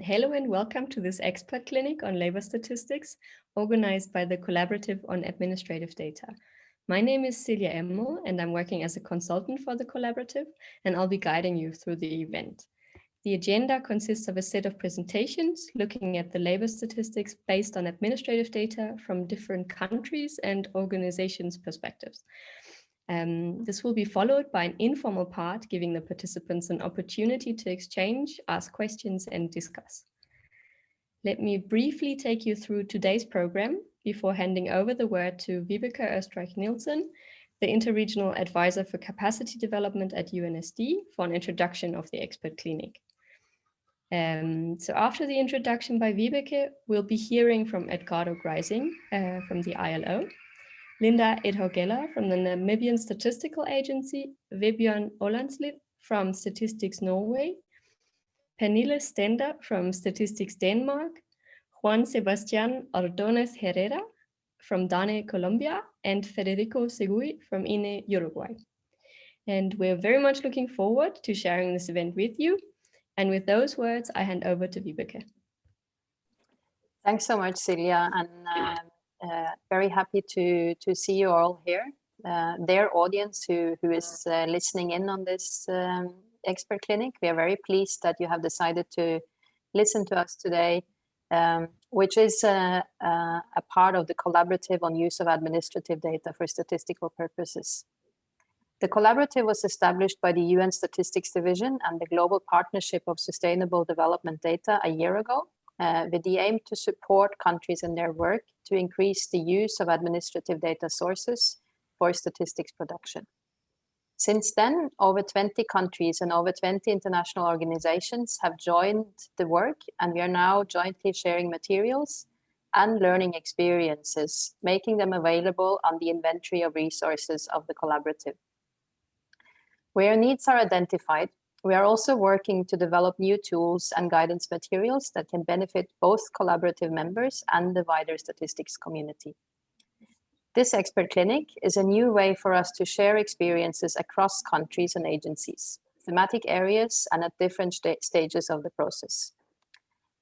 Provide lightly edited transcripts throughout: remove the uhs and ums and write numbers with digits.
Hello and welcome to this expert clinic on labor statistics organized by the Collaborative on Administrative Data. My name is Celia Emmel and I'm working as a consultant for the Collaborative, and I'll be guiding you through the event. The agenda consists of a set of presentations looking at the labor statistics based on administrative data from different countries and organizations' perspectives. This will be followed by an informal part, giving the participants an opportunity to exchange, ask questions, and discuss. Let me briefly take you through today's program before handing over the word to Vibeke Österreich-Nielsen, the Interregional Advisor for Capacity Development at UNSD, for an introduction of the expert clinic. So after the introduction by Vibeke, we'll be hearing from Edgardo Greising from the ILO, Linda Edhogella from the Namibian Statistical Agency, Vebjørn Olandslid from Statistics Norway, Pernille Stender from Statistics Denmark, Juan Sebastián Ordóñez Herrera from DANE Colombia, and Federico Segui from INE Uruguay. And we're very much looking forward to sharing this event with you. And with those words, I hand over to Vibeke. Thanks so much, Celia, and very happy to see you all here. Their audience who is listening in on this expert clinic, we are very pleased that you have decided to listen to us today, which is a part of the Collaborative on Use of Administrative Data for Statistical Purposes. The Collaborative was established by the UN Statistics Division and the Global Partnership of Sustainable Development Data a year ago, with the aim to support countries in their work to increase the use of administrative data sources for statistics production. Since then, over 20 countries and over 20 international organizations have joined the work, and we are now jointly sharing materials and learning experiences, making them available on the inventory of resources of the Collaborative. Where needs are identified, we are also working to develop new tools and guidance materials that can benefit both Collaborative members and the wider statistics community. This expert clinic is a new way for us to share experiences across countries and agencies, thematic areas, and at different stages of the process.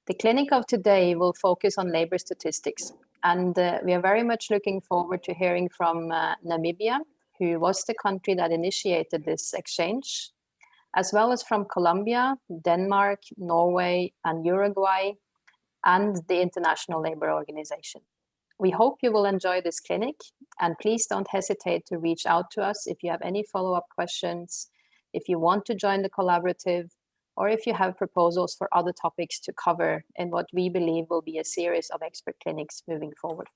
The clinic of today will focus on labor statistics, and we are very much looking forward to hearing from Namibia, who was the country that initiated this exchange, as well as from Colombia, Denmark, Norway, and Uruguay, and the International Labour Organization. We hope you will enjoy this clinic, and please don't hesitate to reach out to us if you have any follow-up questions, if you want to join the Collaborative, or if you have proposals for other topics to cover in what we believe will be a series of expert clinics moving forward.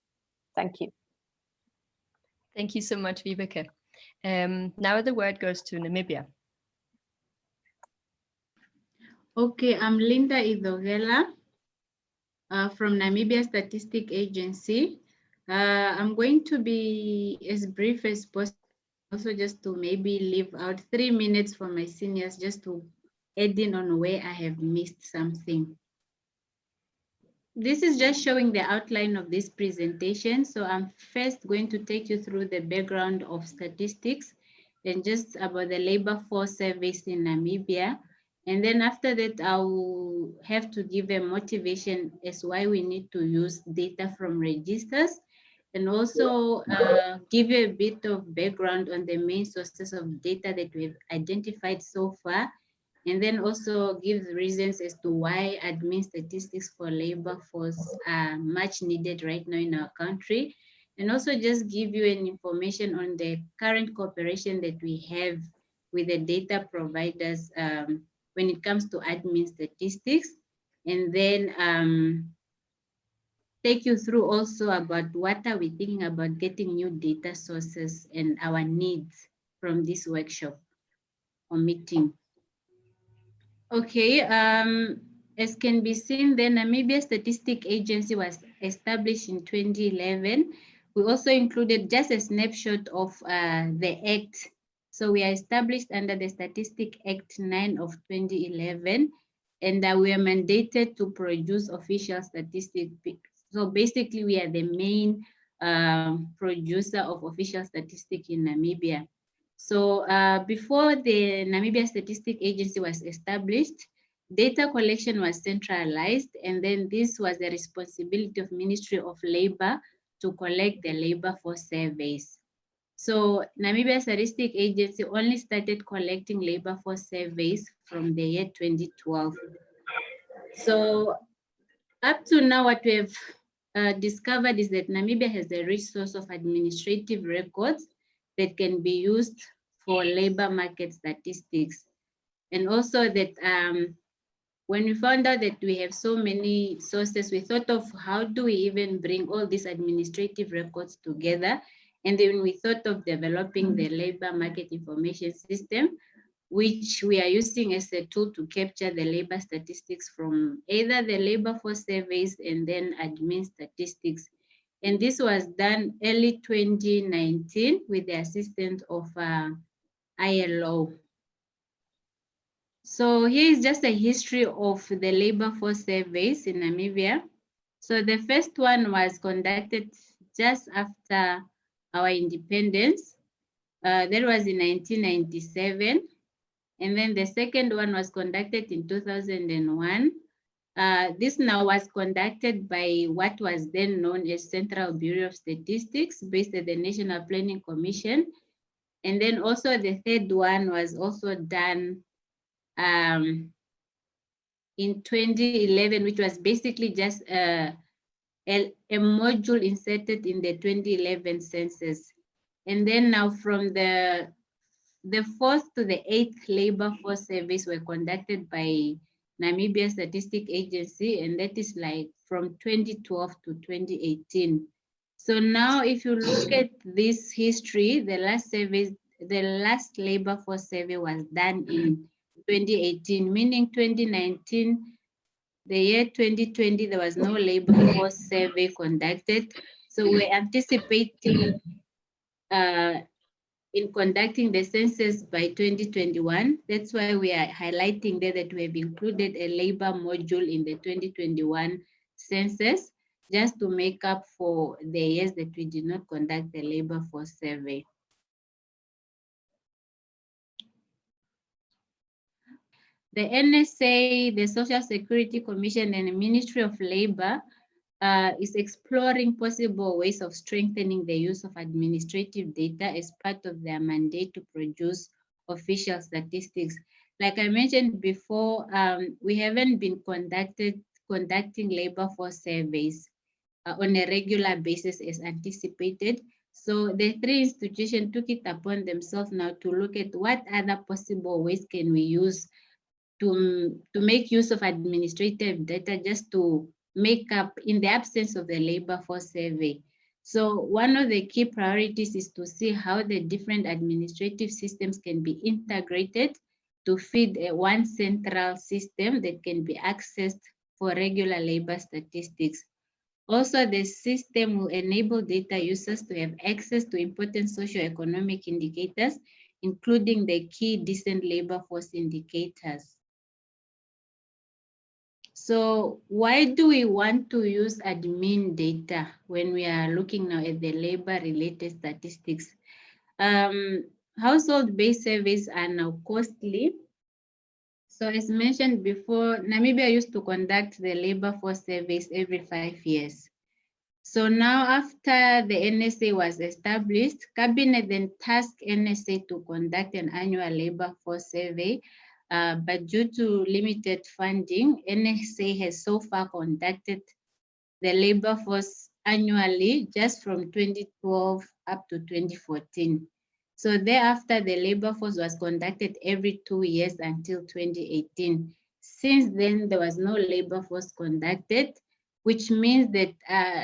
Thank you. Thank you so much, Vibeke. Now the word goes to Namibia. Okay, I'm Linda Edhogella from Namibia Statistic Agency. I'm going to be as brief as possible, also just to maybe leave out 3 minutes for my seniors, just to add in on where I have missed something. This is just showing the outline of this presentation. So I'm first going to take you through the background of statistics and just about the labor force service in Namibia. And then after that, I will have to give a motivation as why we need to use data from registers, and also give you a bit of background on the main sources of data that we've identified so far, and then also give reasons as to why admin statistics for labor force are much needed right now in our country, and also just give you an information on the current cooperation that we have with the data providers when it comes to admin statistics, and then take you through also about what are we thinking about getting new data sources and our needs from this workshop or meeting. Okay, as can be seen, the Namibia Statistic Agency was established in 2011. We also included just a snapshot of the Act. So we are established under the Statistic Act 9 of 2011, and we are mandated to produce official statistics. So basically, we are the main producer of official statistics in Namibia. So before the Namibia Statistic Agency was established, data collection was centralized, and then this was the responsibility of Ministry of Labor to collect the labor force surveys. So Namibia Statistic Agency only started collecting labor force surveys from the year 2012. So up to now, what we have discovered is that Namibia has a rich source of administrative records that can be used for labor market statistics. And also that when we found out that we have so many sources, we thought of how do we even bring all these administrative records together. And then we thought of developing the labor market information system, which we are using as a tool to capture the labor statistics from either the labor force surveys and then admin statistics. And this was done early 2019 with the assistance of ILO. So here is just a history of the labor force surveys in Namibia. So the first one was conducted just after our independence. That was in 1997. And then the second one was conducted in 2001. This now was conducted by what was then known as Central Bureau of Statistics based at the National Planning Commission. And then also the third one was also done in 2011, which was basically just a module inserted in the 2011 census. And then now from the 4th to the 8th labor force surveys were conducted by Namibia Statistic Agency, and that is like from 2012 to 2018. So now if you look at this history, the last labor force survey was done in 2018, meaning 2019, the year 2020, there was no labor force survey conducted. So we're anticipating in conducting the census by 2021. That's why we are highlighting there that we have included a labor module in the 2021 census, just to make up for the years that we did not conduct the labor force survey. The NSA, the Social Security Commission, and the Ministry of Labor is exploring possible ways of strengthening the use of administrative data as part of their mandate to produce official statistics. Like I mentioned before, we haven't been conducting labor force surveys on a regular basis as anticipated. So the three institutions took it upon themselves now to look at what other possible ways can we use to make use of administrative data just to make up in the absence of the labor force survey. So one of the key priorities is to see how the different administrative systems can be integrated to feed one central system that can be accessed for regular labor statistics. Also, the system will enable data users to have access to important socioeconomic indicators, including the key decent labor force indicators. So why do we want to use admin data when we are looking now at the labor-related statistics? Household-based surveys are now costly. So as mentioned before, Namibia used to conduct the labor force surveys every 5 years. So now after the NSA was established, Cabinet then tasked NSA to conduct an annual labor force survey. But due to limited funding, NSA has so far conducted the labor force annually just from 2012 up to 2014. So thereafter, the labor force was conducted every 2 years until 2018. Since then, there was no labor force conducted, which means that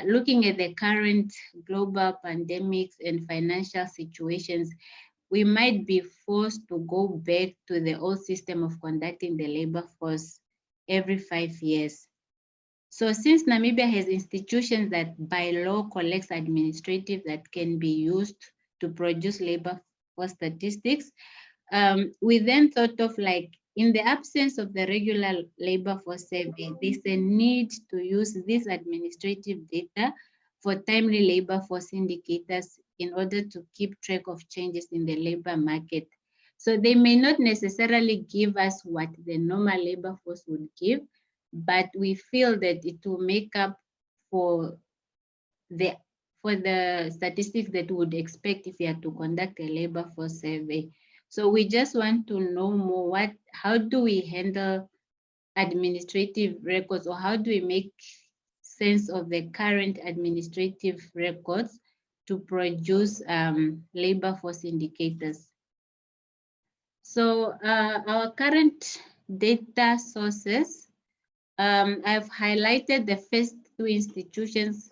looking at the current global pandemics and financial situations, we might be forced to go back to the old system of conducting the labor force every 5 years. So since Namibia has institutions that by law collects administrative that can be used to produce labor force statistics, we then thought of like, in the absence of the regular labor force survey, there's a need to use this administrative data for timely labor force indicators in order to keep track of changes in the labor market. So they may not necessarily give us what the normal labor force would give, but we feel that it will make up for the statistics that we would expect if we had to conduct a labor force survey. So we just want to know more how do we handle administrative records, or how do we make sense of the current administrative records to produce labor force indicators. So our current data sources, I've highlighted the first two institutions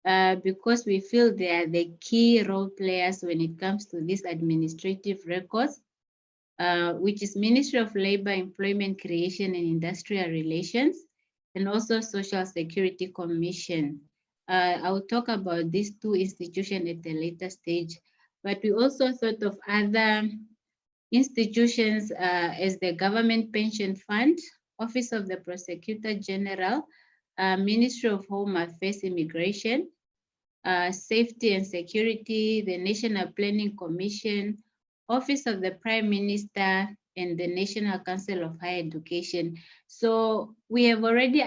because we feel they are the key role players when it comes to these administrative records, which is Ministry of Labor, Employment Creation and Industrial Relations, and also Social Security Commission. I will talk about these two institutions at a later stage, but we also thought of other institutions as the Government Pension Fund, Office of the Prosecutor General, Ministry of Home Affairs, Immigration, Safety and Security, the National Planning Commission, Office of the Prime Minister, and the National Council of Higher Education. So we have already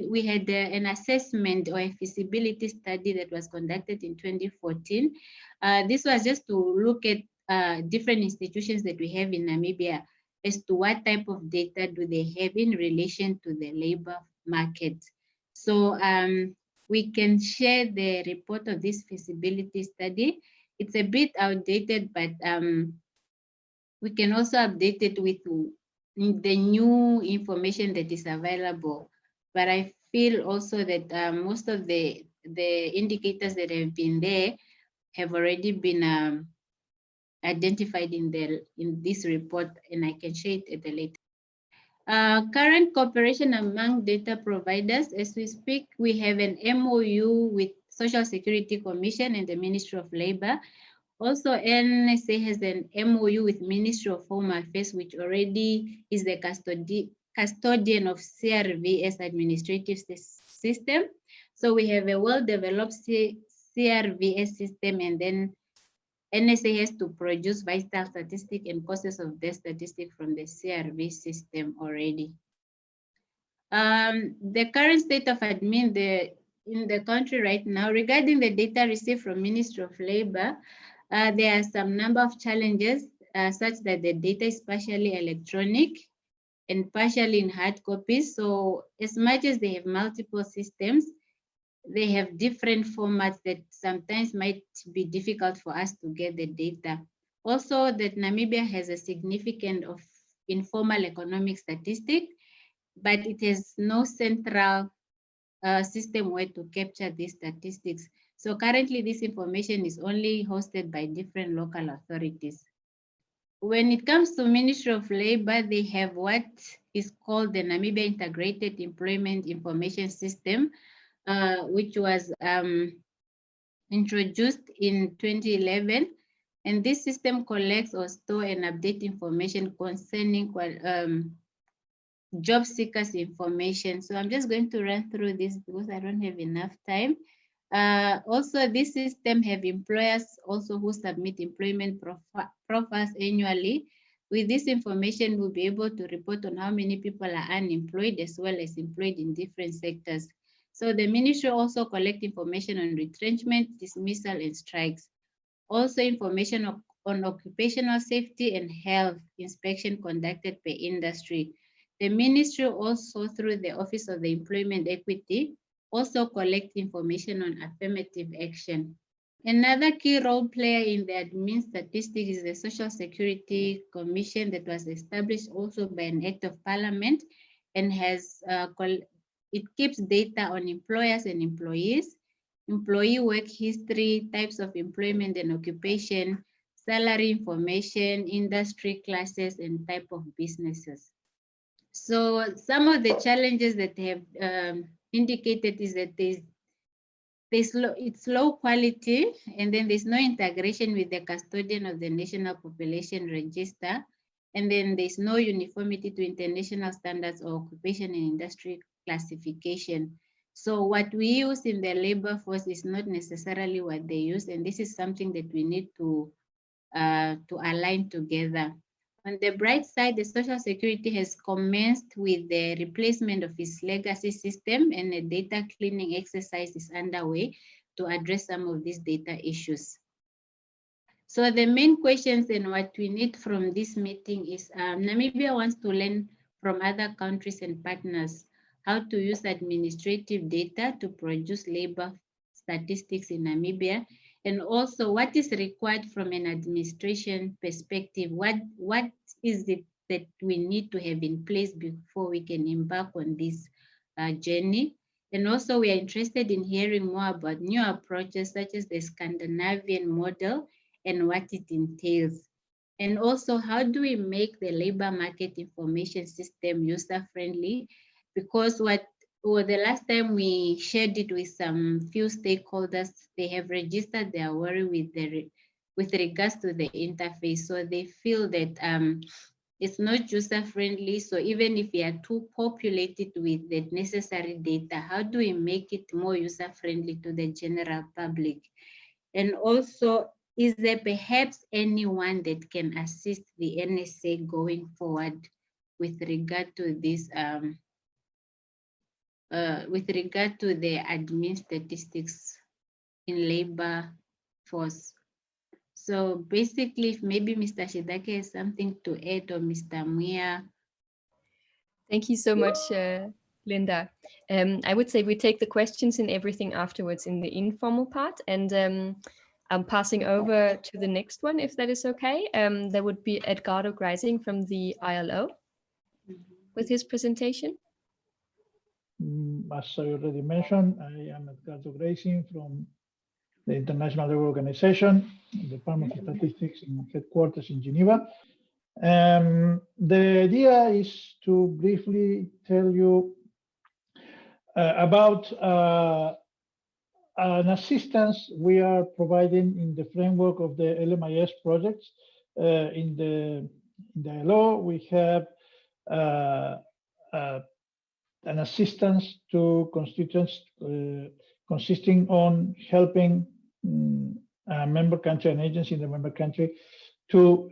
we had an assessment or a feasibility study that was conducted in 2014. This was just to look at different institutions that we have in Namibia as to what type of data do they have in relation to the labor market. So we can share the report of this feasibility study. It's a bit outdated, but we can also update it with the new information that is available. But I feel also that most of the indicators that have been there have already been identified in this report, and I can share it at a later. Current cooperation among data providers. As we speak, we have an MOU with Social Security Commission and the Ministry of Labor. Also, NSA has an MOU with Ministry of Home Affairs, which already is the custodian of CRVS administrative system. So we have a well-developed CRVS system, and then NSA has to produce vital statistic and causes of death statistic from the CRV system already. The current state of admin in the country right now, regarding the data received from Ministry of Labor, there are some number of challenges such that the data is partially electronic and partially in hard copies. So as much as they have multiple systems, they have different formats that sometimes might be difficult for us to get the data. Also, that Namibia has a significant of informal economic statistic, but it has no central system where to capture these statistics. So currently this information is only hosted by different local authorities. When it comes to Ministry of Labor, they have what is called the Namibia Integrated Employment Information System, which was introduced in 2011. And this system collects or store and update information concerning job seekers information. So I'm just going to run through this because I don't have enough time. Also, this system have employers also who submit employment profiles annually. With this information, we'll be able to report on how many people are unemployed as well as employed in different sectors. So the ministry also collect information on retrenchment, dismissal, and strikes. Also information on occupational safety and health inspection conducted per industry. The ministry also, through the Office of the Employment Equity, also collect information on affirmative action. Another key role player in the admin statistics is the Social Security Commission that was established also by an Act of Parliament and has it keeps data on employers and employees, employee work history, types of employment and occupation, salary information, industry classes, and type of businesses. So some of the challenges that they have indicated is that it's low quality, and then there's no integration with the custodian of the National Population Register, and then there's no uniformity to international standards or occupation and industry classification. So what we use in the labor force is not necessarily what they use, and this is something that we need to align together. On the bright side, the Social Security has commenced with the replacement of its legacy system, and a data cleaning exercise is underway to address some of these data issues. So the main questions and what we need from this meeting is Namibia wants to learn from other countries and partners how to use administrative data to produce labor statistics in Namibia, and also what is required from an administration perspective. What is it that we need to have in place before we can embark on this journey? And also we are interested in hearing more about new approaches such as the Scandinavian model and what it entails. And also, how do we make the labor market information system user-friendly? Because the last time we shared it with some few stakeholders, they have registered their worry with regards to the interface. So they feel that it's not user-friendly. So even if we are too populated with the necessary data, how do we make it more user-friendly to the general public? And also, is there perhaps anyone that can assist the NSA going forward with regard to this, with regard to the admin statistics in labor force? So basically, if maybe Mr. Shidake has something to add, or Mr. Muya. Thank you so much, Linda. I would say we take the questions and everything afterwards in the informal part, and I'm passing over to the next one, if that is okay. There would be Edgardo Greising from the ILO with his presentation. As I already mentioned, I am Edgardo Greising from the International Labour Organization, the Department of Statistics in headquarters in Geneva. The idea is to briefly tell you about an assistance we are providing in the framework of the LMIS projects. In the ILO, we have an assistance to constituents consisting on helping a member country, an agency in the member country, to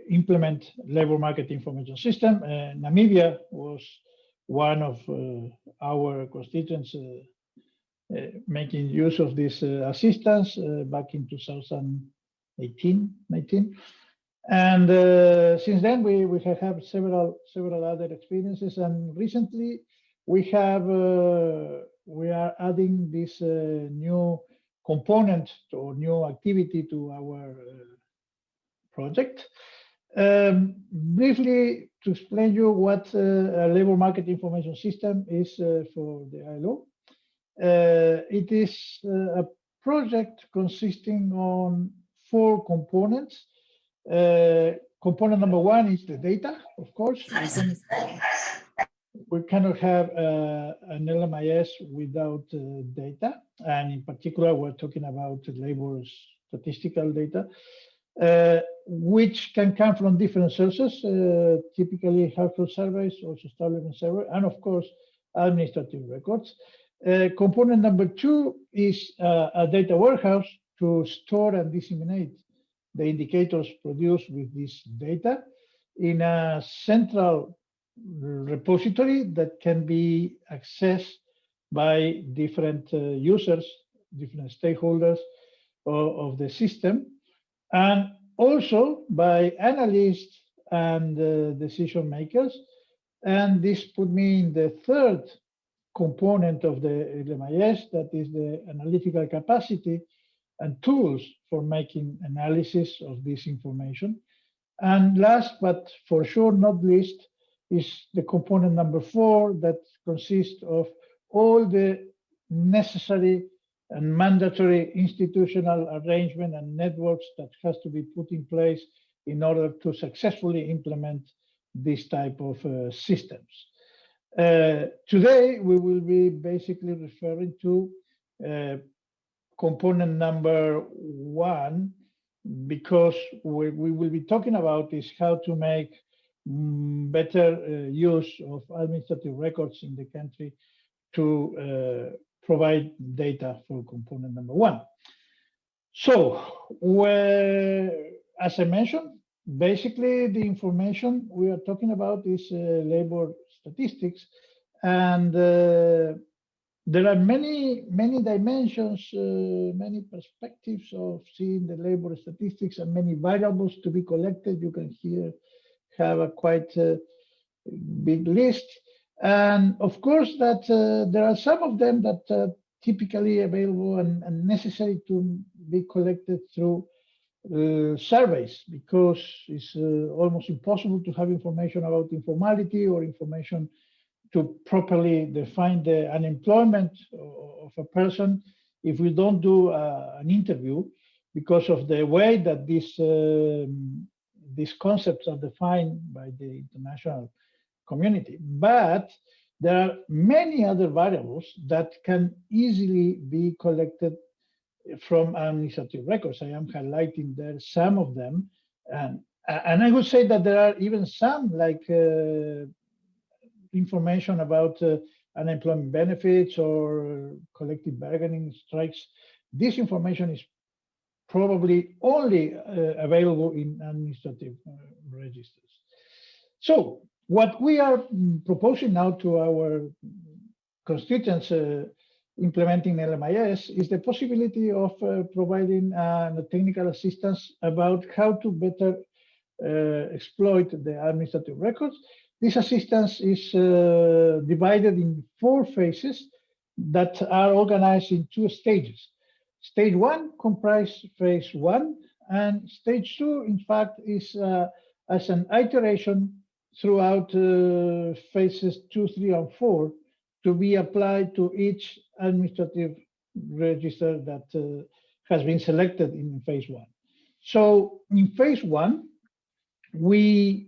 implement labor market information system. Namibia was one of our constituents making use of this assistance back in 2018, 19. And since then, we have had several other experiences. And recently, we are adding this new component or new activity to our project. Briefly, to explain you what a labor market information system is for the ILO. It is a project consisting on 4 components. Component number 1 is the data, of course. We cannot have an LMIS without data, and in particular, we're talking about labor statistical data, which can come from different sources, typically household surveys, also staff level survey, and of course, administrative records. Component number 2 is a data warehouse to store and disseminate the indicators produced with this data in a central repository that can be accessed by different users, different stakeholders of the system, and also by analysts and decision makers. And this put me in the 3rd component of the LMIS, that is the analytical capacity and tools for making analysis of this information. And last, but for sure not least, is the component number 4 that consists of all the necessary and mandatory institutional arrangement and networks that has to be put in place in order to successfully implement this type of systems. Today, we will be basically referring to component number 1, because what we will be talking about is how to make better use of administrative records in the country to provide data for component number 1. So, as I mentioned, basically, the information we are talking about is labor statistics, and there are many dimensions, many perspectives of seeing the labor statistics, and many variables to be collected. You can here have a quite big list. And of course, that there are some of them that are typically available and necessary to be collected through surveys, because it's almost impossible to have information about informality or information to properly define the unemployment of a person if we don't do an interview, because of the way that these concepts are defined by the international community. But there are many other variables that can easily be collected from administrative records. I am highlighting there some of them, and I would say that there are even some like information about unemployment benefits or collective bargaining strikes. This information is probably only available in administrative registers. So what we are proposing now to our constituents implementing LMIS is the possibility of providing technical assistance about how to better exploit the administrative records. This assistance is divided in 4 phases that are organized in 2 stages. Stage 1 comprises phase 1, and stage 2, in fact, is as an iteration throughout phases 2, 3, and 4 to be applied to each administrative register that has been selected in phase 1. So in phase 1, we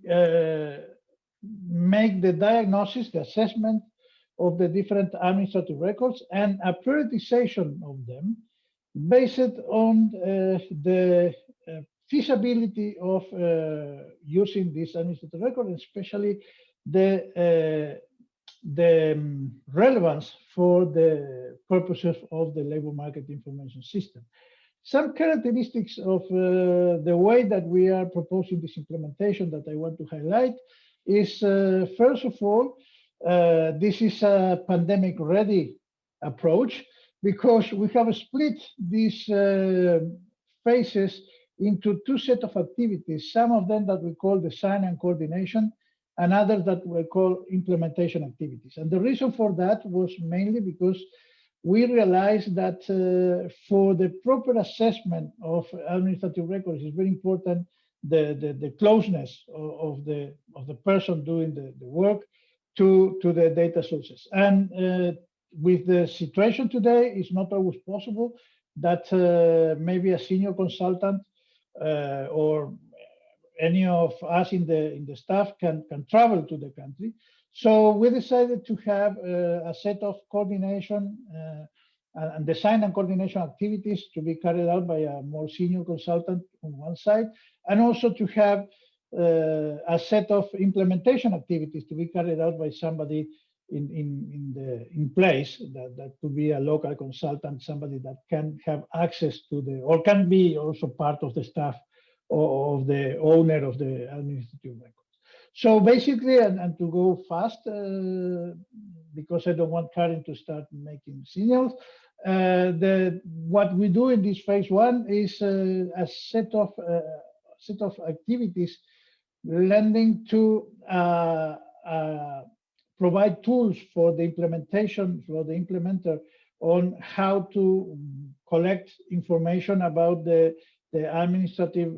make the diagnosis, the assessment of the different administrative records and a prioritization of them based on the feasibility of using this administrative record, especially the relevance for the purposes of the labor market information system. Some characteristics of the way that we are proposing this implementation that I want to highlight is, first of all, this is a pandemic-ready approach, because we have split these phases into 2 sets of activities, some of them that we call design and coordination, and others that we call implementation activities. And the reason for that was mainly because we realized that for the proper assessment of administrative records, it's very important the closeness of the person doing the work to the data sources. And with the situation today, it's not always possible that maybe a senior consultant or any of us in the staff can travel to the country. So we decided to have a set of coordination and design and coordination activities to be carried out by a more senior consultant on one side, and also to have a set of implementation activities to be carried out by somebody in place. That could be a local consultant, somebody that can have access to or can be also part of the staff of the owner of the administrative records. So basically, and to go fast, because I don't want Karen to start making signals, what we do in this phase 1 is a set of activities lending to provide tools for the implementation, for the implementer, on how to collect information about the administrative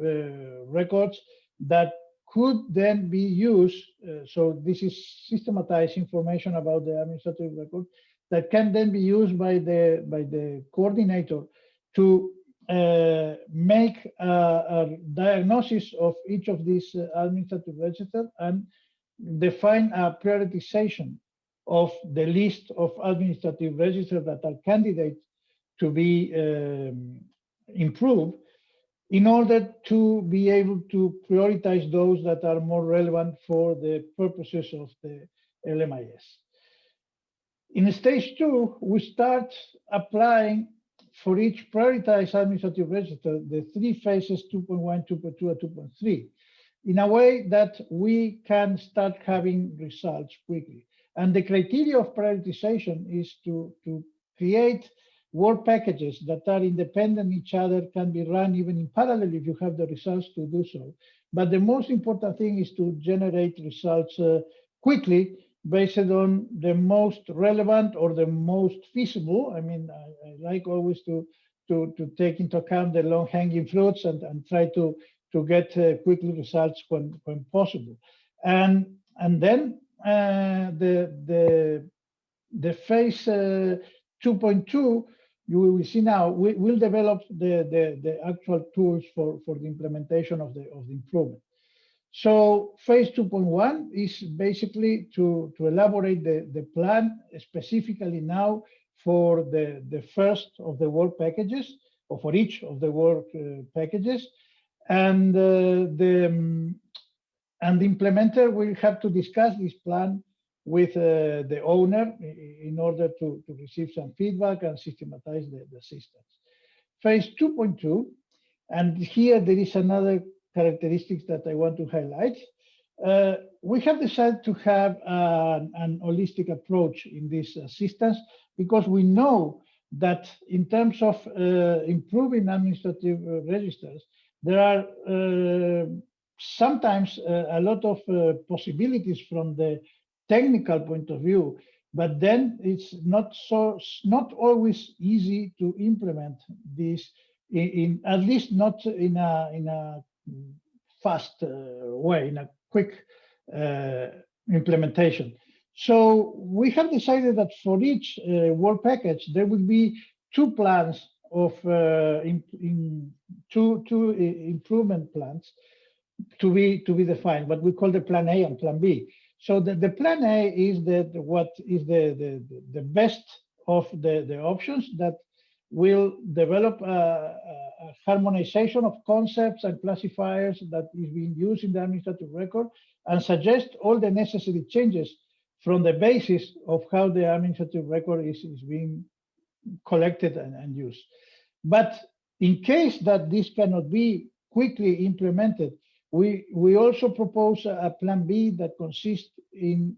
records that could then be used. So this is systematized information about the administrative record that can then be used by the coordinator to make a diagnosis of each of these administrative registers and define a prioritization of the list of administrative registers that are candidates to be improved, in order to be able to prioritize those that are more relevant for the purposes of the LMIS. In stage 2, we start applying for each prioritized administrative register the 3 phases, 2.1, 2.2, and 2.3. in a way that we can start having results quickly. And the criteria of prioritization is to create work packages that are independent each other, can be run even in parallel if you have the results to do so. But the most important thing is to generate results quickly based on the most relevant or the most feasible. I mean, I like always to take into account the long-hanging fruits and try to get quickly results when possible. And then the phase 2.2, you will see now, we'll develop the actual tools for the implementation of the improvement. So phase 2.1 is basically to elaborate the plan specifically now for the first of the work packages, or for each of the work packages. And the implementer will have to discuss this plan with the owner in order to receive some feedback and systematize the systems. Phase 2.2, and here there is another characteristics that I want to highlight. We have decided to have an holistic approach in this assistance because we know that in terms of improving administrative registers, there are sometimes a lot of possibilities from the technical point of view, but then it's not always easy to implement this in at least not in a fast way, in a quick implementation. So we have decided that for each work package, there will be two plans of two improvement plans to be defined, what we call the plan A and plan B. So the plan A is what is the best of the options that will develop a harmonization of concepts and classifiers that is being used in the administrative record and suggest all the necessary changes from the basis of how the administrative record is being collected and used. But in case that this cannot be quickly implemented, we also propose a plan B that consists in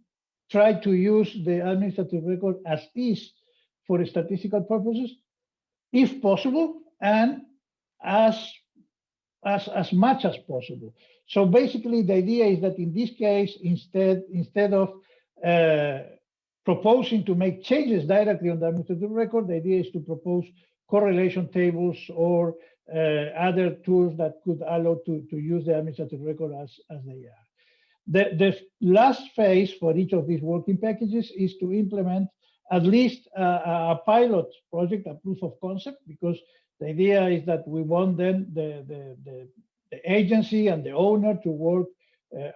try to use the administrative record as is for statistical purposes, if possible, and as much as possible. So basically, the idea is that in this case, instead of proposing to make changes directly on the administrative record, the idea is to propose correlation tables or other tools that could allow to use the administrative record as they are. The last phase for each of these working packages is to implement at least a pilot project, a proof of concept, because the idea is that we want then the agency and the owner to work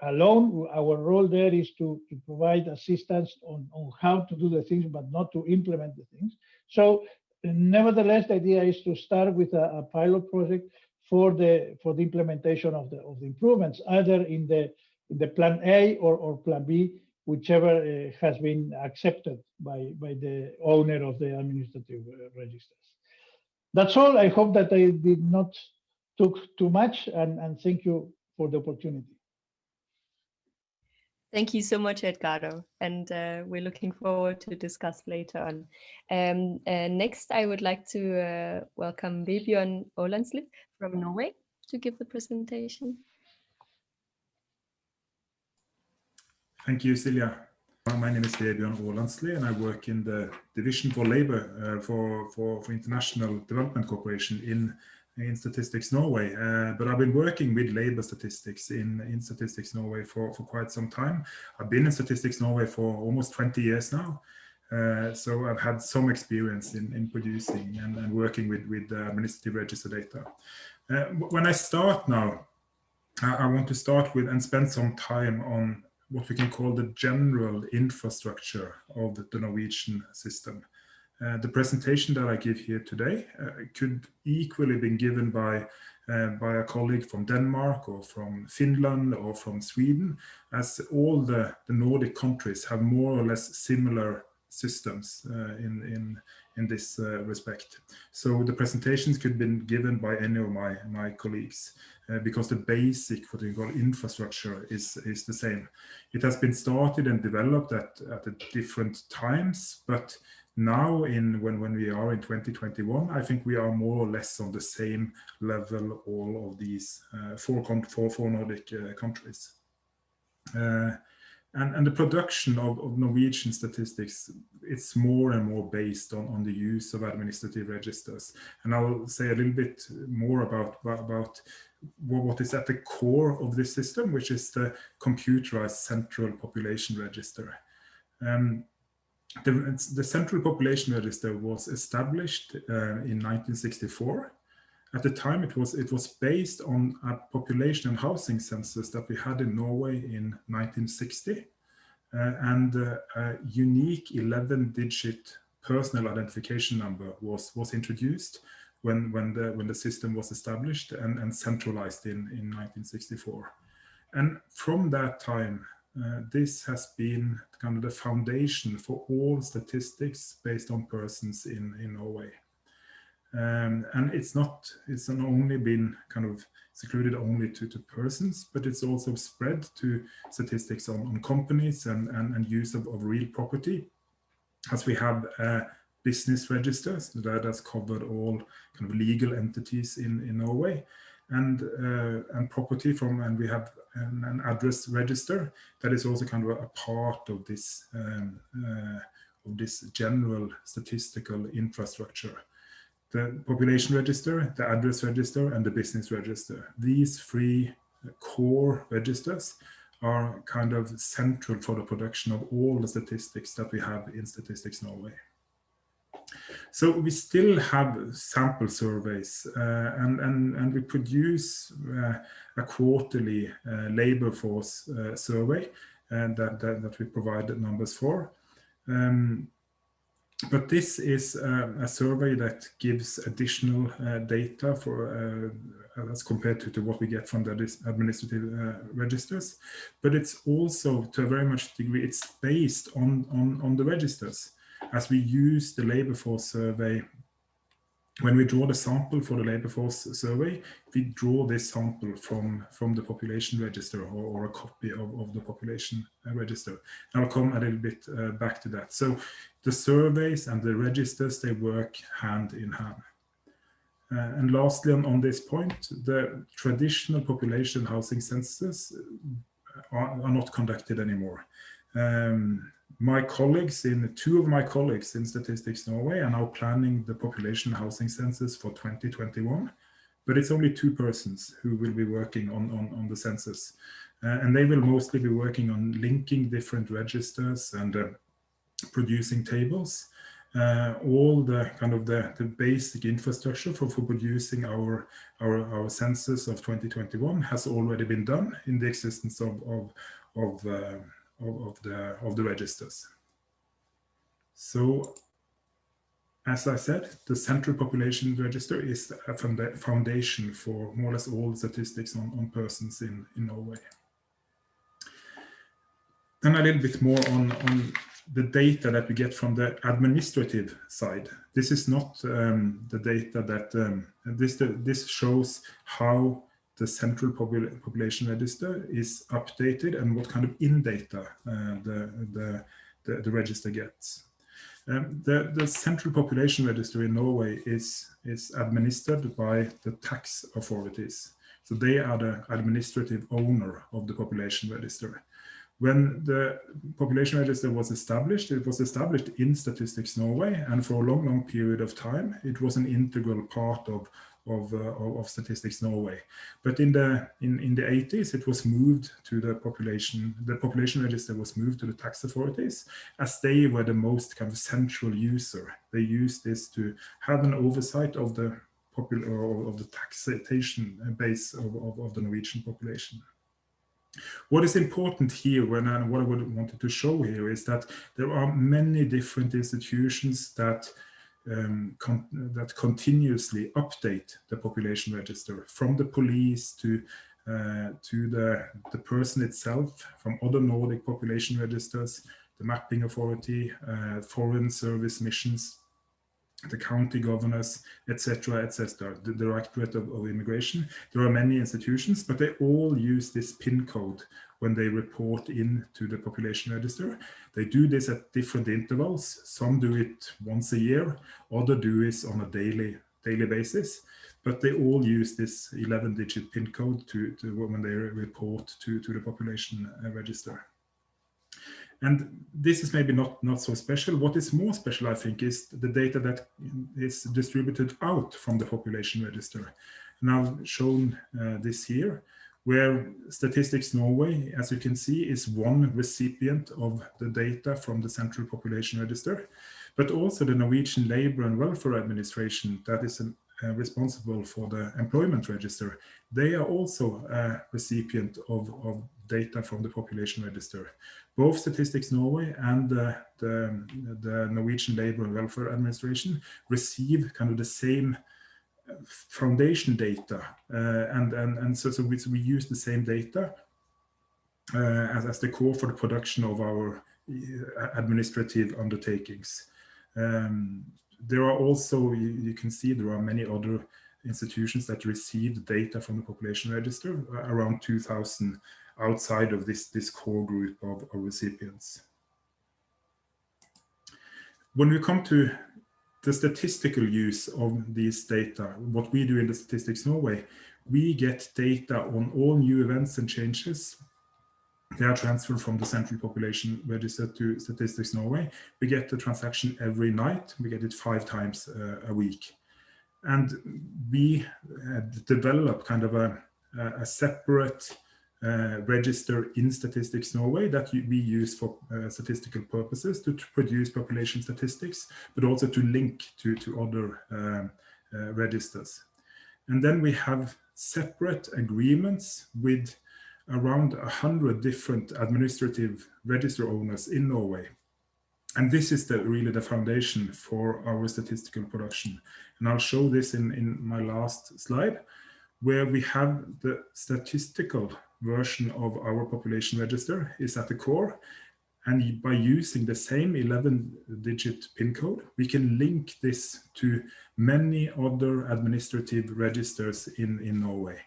alone. Our role there is to provide assistance on how to do the things, but not to implement the things. So nevertheless, the idea is to start with a pilot project for the implementation of the improvements, either in the plan A or plan B, whichever has been accepted by the owner of the administrative registers. That's all. I hope that I did not took too much, and thank you for the opportunity. Thank you so much, Edgardo, and we're looking forward to discuss later on. Next, I would like to welcome Vebjørn Ålandsli from Norway to give the presentation. Thank you, Silja. My name is Vebjørn Ålandsli, and I work in the Division for Labor for International Development Corporation in Statistics Norway, but I've been working with labor statistics in Statistics Norway for quite some time. I've been in Statistics Norway for almost 20 years now, so I've had some experience in producing and working with administrative register data. When I start now, I want to start with and spend some time on what we can call the general infrastructure of the Norwegian system. The presentation that I give here today could equally be given by a colleague from Denmark or from Finland or from Sweden, as all the Nordic countries have more or less similar systems in this respect. So the presentations could be given by any of my colleagues because the basic, what we call infrastructure, is the same. It has been started and developed at different times, but now when we are in 2021, I think we are more or less on the same level, all of these four Nordic countries. And the production of Norwegian statistics, it's more and more based on the use of administrative registers. And I will say a little bit more about what is at the core of this system, which is the computerized central population register. The Central Population Register was established in 1964. At the time, it was based on a population and housing census that we had in Norway in 1960, and a unique 11-digit personal identification number was introduced when the system was established and centralized in 1964. And from that time, this has been kind of the foundation for all statistics based on persons in Norway. And it's not only been kind of secluded only to persons, but it's also spread to statistics on companies and use of real property, as we have business registers that has covered all kind of legal entities in Norway, and property and we have an address register that is also kind of a part of this general statistical infrastructure. The population register, the address register, and the business register. These three core registers are kind of central for the production of all the statistics that we have in Statistics Norway. So we still have sample surveys, and we produce a quarterly labor force survey that we provide numbers for. But this is a survey that gives additional data for as compared to what we get from the administrative registers. But it's also, to a very much degree, it's based on the registers. As we use the labor force survey, when we draw the sample for the labor force survey, we draw this sample from the population register or a copy of the population register. And I'll come a little bit back to that. So the surveys and the registers, they work hand in hand. And lastly, on this point, the traditional population housing censuses are not conducted anymore. Two of my colleagues in Statistics Norway are now planning the population housing census for 2021, but it's only 2 persons who will be working on the census. And they will mostly be working on linking different registers and producing tables. All the kind of the basic infrastructure for producing our census of 2021 has already been done in the existence of the registers. So, as I said, the Central Population Register is a foundation for more or less all statistics on persons in Norway. Then a little bit more on the data that we get from the administrative side. This is not the data that, this shows how the Central Population Register is updated and what kind of in-data the register gets. The Central Population Register in Norway is administered by the tax authorities. So they are the administrative owner of the population register. When the population register was established, it was established in Statistics Norway, and for a long period of time, it was an integral part of Statistics Norway. But in the 80s, it was moved to the population register was moved to the tax authorities, as they were the most kind of central user. They used this to have an oversight of the taxation base of the Norwegian population. What is important here, what I wanted to show here, is that there are many different institutions that continuously update the population register, from the police to the person itself, from other Nordic population registers, the mapping authority, foreign service missions. the county governors, etc., etc., the Directorate of Immigration. There are many institutions, but they all use this PIN code when they report into the population register. They do this at different intervals. Some do it once a year, others do it on a daily basis, but they all use this 11-digit PIN code when they report to the population register. And this is maybe not so special. What is more special, I think, is the data that is distributed out from the population register. And I've shown this here, where Statistics Norway, as you can see, is one recipient of the data from the Central Population Register, but also the Norwegian Labour and Welfare Administration, that is responsible for the employment register. They are also a recipient of data from the population register. Both Statistics Norway and the Norwegian Labour and Welfare Administration receive kind of the same foundation data, and so we use the same data as the core for the production of our administrative undertakings. There are also, you can see there are many other institutions that receive data from the population register, around 2,000 outside of this core group of recipients. When we come to the statistical use of these data, what we do in the Statistics Norway, we get data on all new events and changes. They are transferred from the Central Population Register to Statistics Norway. We get the transaction every night. We get it 5 times a week. And we develop kind of a separate register in Statistics Norway that we use for statistical purposes to produce population statistics, but also to link to other registers. And then we have separate agreements with around 100 different administrative register owners in Norway. And this is really the foundation for our statistical production. And I'll show this in my last slide, where we have the statistical version of our population register is at the core. And by using the same 11-digit PIN code, we can link this to many other administrative registers in Norway.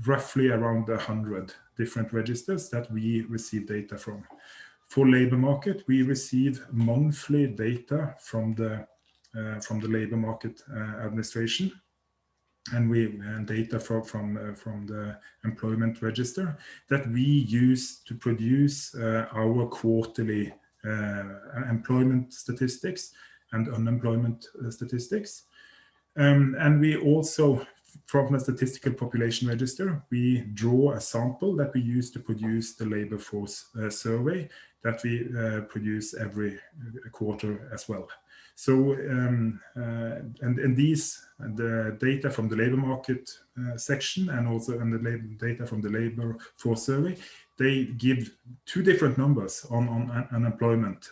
Roughly around 100 different registers that we receive data from. For labor market, we receive monthly data from the labor market administration, and data from the employment register that we use to produce our quarterly employment statistics and unemployment statistics. And we also, from the statistical population register, we draw a sample that we use to produce the labor force survey that we produce every quarter as well. So, and these, the data from the labor market section and also the data from the labor force survey, they give 2 different numbers on unemployment.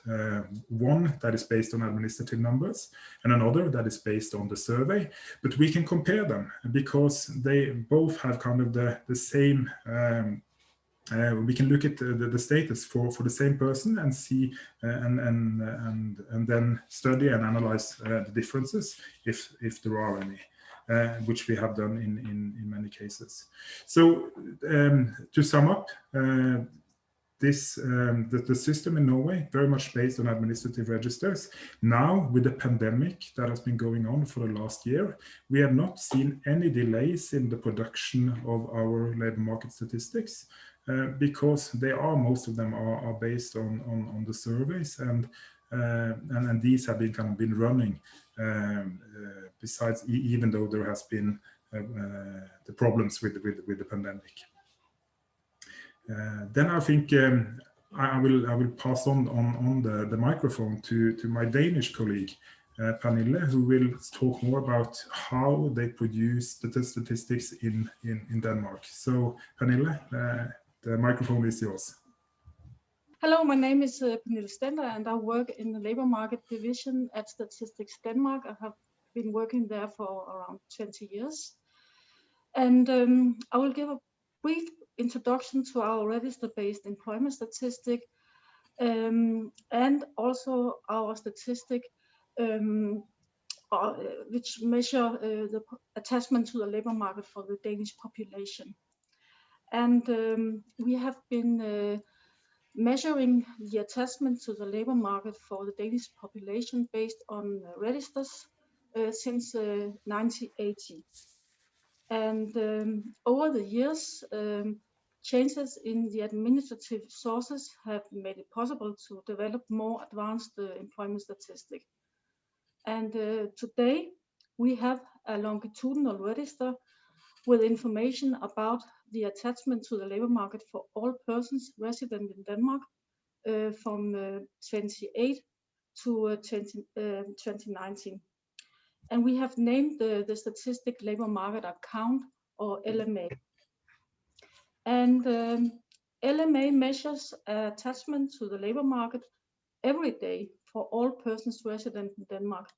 One that is based on administrative numbers and another that is based on the survey. But we can compare them because they both have kind of the same, we can look at the status for the same person and see and then study and analyze the differences if there are any. Which we have done in many cases. So to sum up, the system in Norway very much based on administrative registers. Now with the pandemic that has been going on for the last year, we have not seen any delays in the production of our labor market statistics because most of them are based on the surveys and these have been running. Besides, even though there has been the problems with the pandemic, then I think I will pass on the microphone to my Danish colleague Pernille, who will talk more about how they produce the statistics in Denmark. So Pernille, the microphone is yours. Hello, my name is Pernille Stender and I work in the labor market division at Statistics Denmark. I have been working there for around 20 years. And I will give a brief introduction to our register-based employment statistic and also our statistic which measure the attachment to the labor market for the Danish population. And we have been measuring the attachment to the labor market for the Danish population based on registers since 1980. And over the years, changes in the administrative sources have made it possible to develop more advanced employment statistics. And today, we have a longitudinal register with information about the attachment to the labor market for all persons resident in Denmark from 28 to 2019. And we have named the statistic labor market account, or LMA. And LMA measures attachment to the labor market every day for all persons resident in Denmark.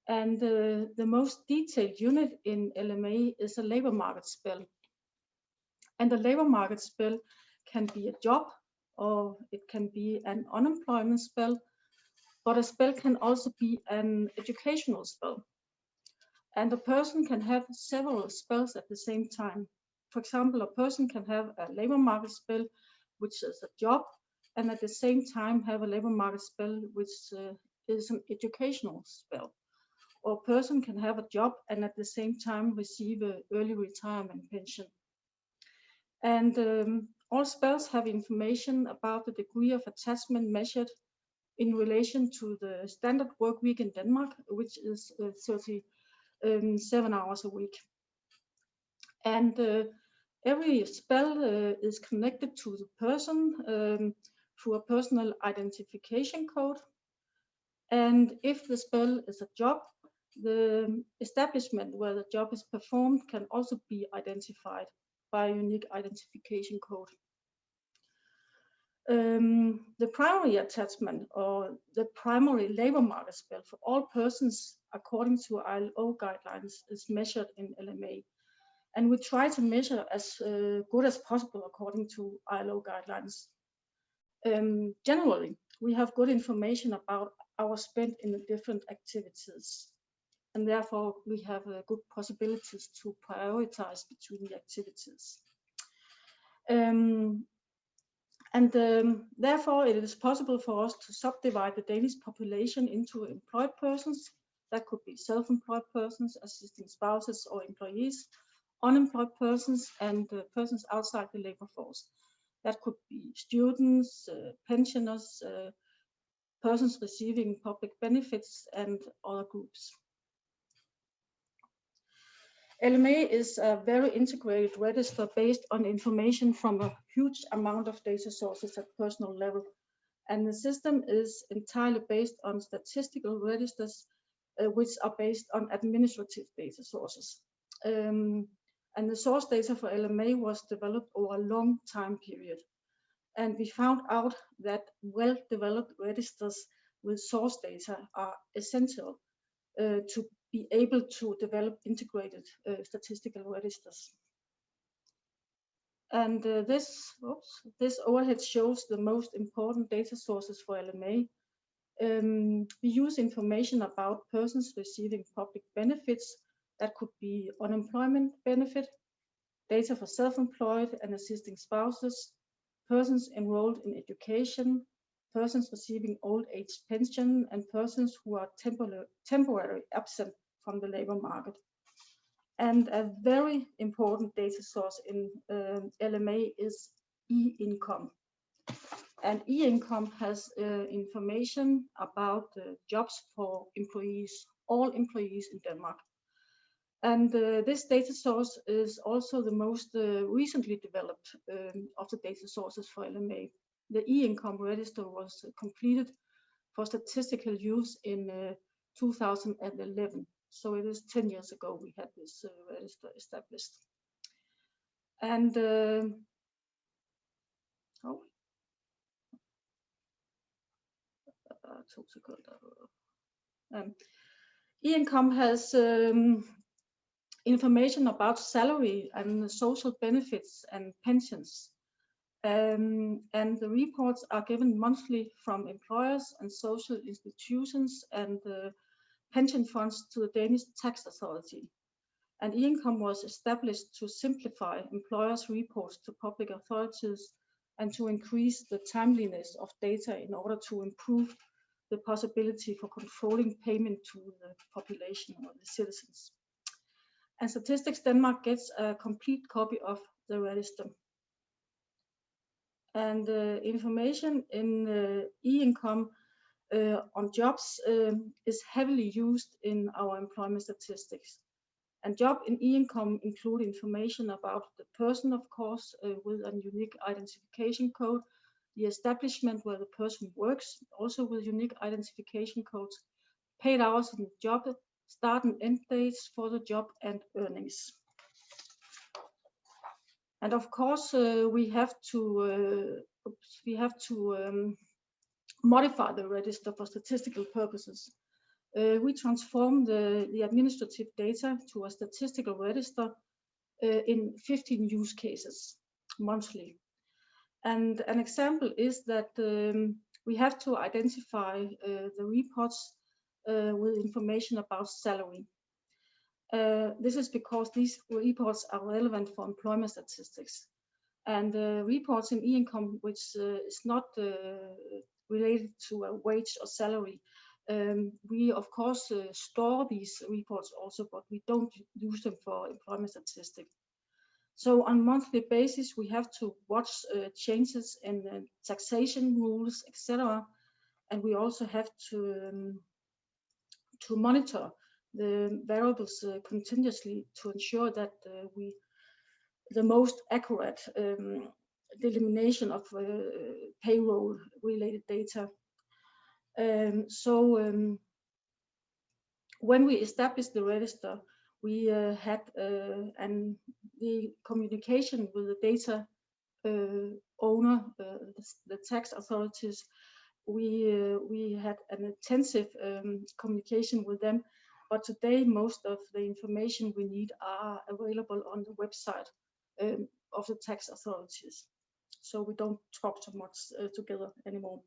And the most detailed unit in LMA is a labor market spell. And the labor market spell can be a job, or it can be an unemployment spell, but a spell can also be an educational spell. And a person can have several spells at the same time. For example, a person can have a labor market spell, which is a job, and at the same time have a labor market spell, which is an educational spell. Or a person can have a job and at the same time receive an early retirement pension. And all spells have information about the degree of attachment measured in relation to the standard work week in Denmark, which is 37 hours a week. And every spell is connected to the person through a personal identification code. And if the spell is a job, the establishment where the job is performed can also be identified by a unique identification code. The primary attachment, or the primary labor market spell for all persons according to ILO guidelines, is measured in LMA. And we try to measure as good as possible according to ILO guidelines. Generally, we have good information about our spend in the different activities. And therefore, we have good possibilities to prioritize between the activities. Therefore, it is possible for us to subdivide the Danish population into employed persons, that could be self-employed persons, assisting spouses or employees, unemployed persons, and persons outside the labor force. That could be students, pensioners, persons receiving public benefits, and other groups. LMA is a very integrated register based on information from a huge amount of data sources at personal level. And the system is entirely based on statistical registers, which are based on administrative data sources. And the source data for LMA was developed over a long time period. And we found out that well-developed registers with source data are essential to be able to develop integrated statistical registers. And this overhead shows the most important data sources for LMA. We use information about persons receiving public benefits. That could be unemployment benefit, data for self-employed and assisting spouses, persons enrolled in education, persons receiving old age pension, and persons who are temporarily absent from the labor market. And a very important data source in LMA is e-income. And e-income has information about jobs for employees, all employees in Denmark. And this data source is also the most recently developed of the data sources for LMA. The e-income register was completed for statistical use in 2011. So it is 10 years ago we had this register established. And e-income has information about salary and social benefits and pensions. And the reports are given monthly from employers and social institutions and pension funds to the Danish tax authority. And e-income was established to simplify employers' reports to public authorities and to increase the timeliness of data in order to improve the possibility for controlling payment to the population or the citizens. And Statistics Denmark gets a complete copy of the register. And information in e-income on jobs is heavily used in our employment statistics. And job in e-income include information about the person, of course, with a unique identification code, the establishment where the person works, also with unique identification codes, paid hours in the job, start and end dates for the job, and earnings. And of course, we have to modify the register for statistical purposes. We transform the administrative data to a statistical register in 15 use cases monthly. And an example is that we have to identify the reports with information about salary. This is because these reports are relevant for employment statistics. And reports in e-income which is not related to a wage or salary, we of course store these reports also, but we don't use them for employment statistics. So on a monthly basis, we have to watch changes in taxation rules, etc. And we also have to monitor the variables continuously to ensure that the most accurate delimitation of payroll related data. When we established the register, we had the communication with the data owner, the tax authorities. We had an intensive communication with them, but today most of the information we need are available on the website of the tax authorities. So we don't talk too much together anymore.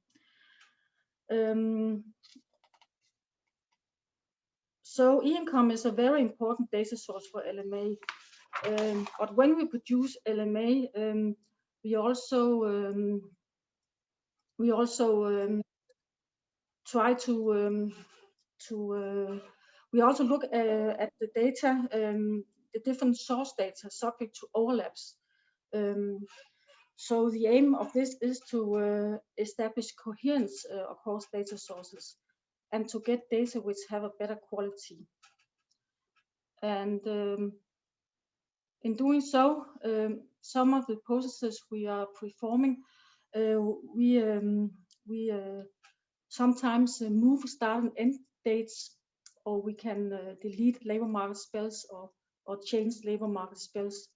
So e-income is a very important data source for LMA. But when we produce LMA, we also try to we also look at the data, the different source data subject to overlaps. So the aim of this is to establish coherence across data sources and to get data which have a better quality. And in doing so, some of the processes we are performing, we sometimes move start and end dates, or we can delete labor market spells or change labor market spells,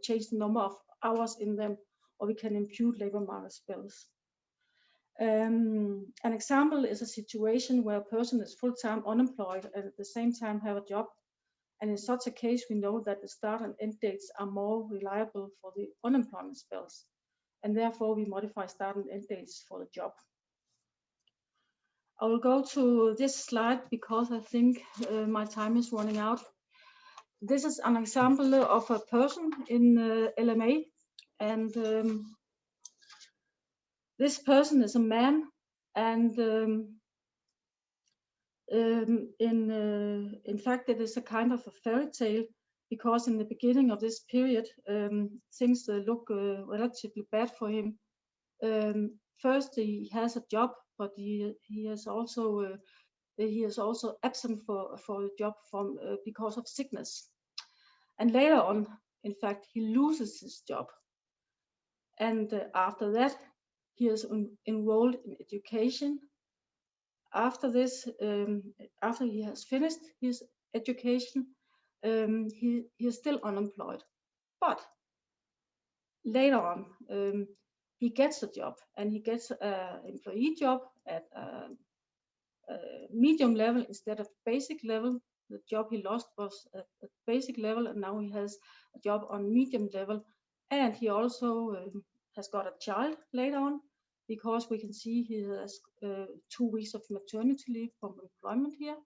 change the number of hours in them, or we can impute labor market spells. An example is a situation where a person is full-time unemployed and at the same time have a job. And in such a case, we know that the start and end dates are more reliable for the unemployment spells. And therefore, we modify start and end dates for the job. I will go to this slide because I think my time is running out. This is an example of a person in LMA. And this person is a man. And in fact, it is a kind of a fairy tale, because in the beginning of this period, things look relatively bad for him. First, he has a job, but he is also absent for the job because of sickness. And later on, in fact, he loses his job. And after that, he is enrolled in education. After this, after he has finished his education, he is still unemployed. But later on, he gets a job, and he gets an employee job at a medium level instead of basic level. The job he lost was at basic level, and now he has a job on medium level. And he also has got a child later on, because we can see he has 2 weeks of maternity leave from employment here.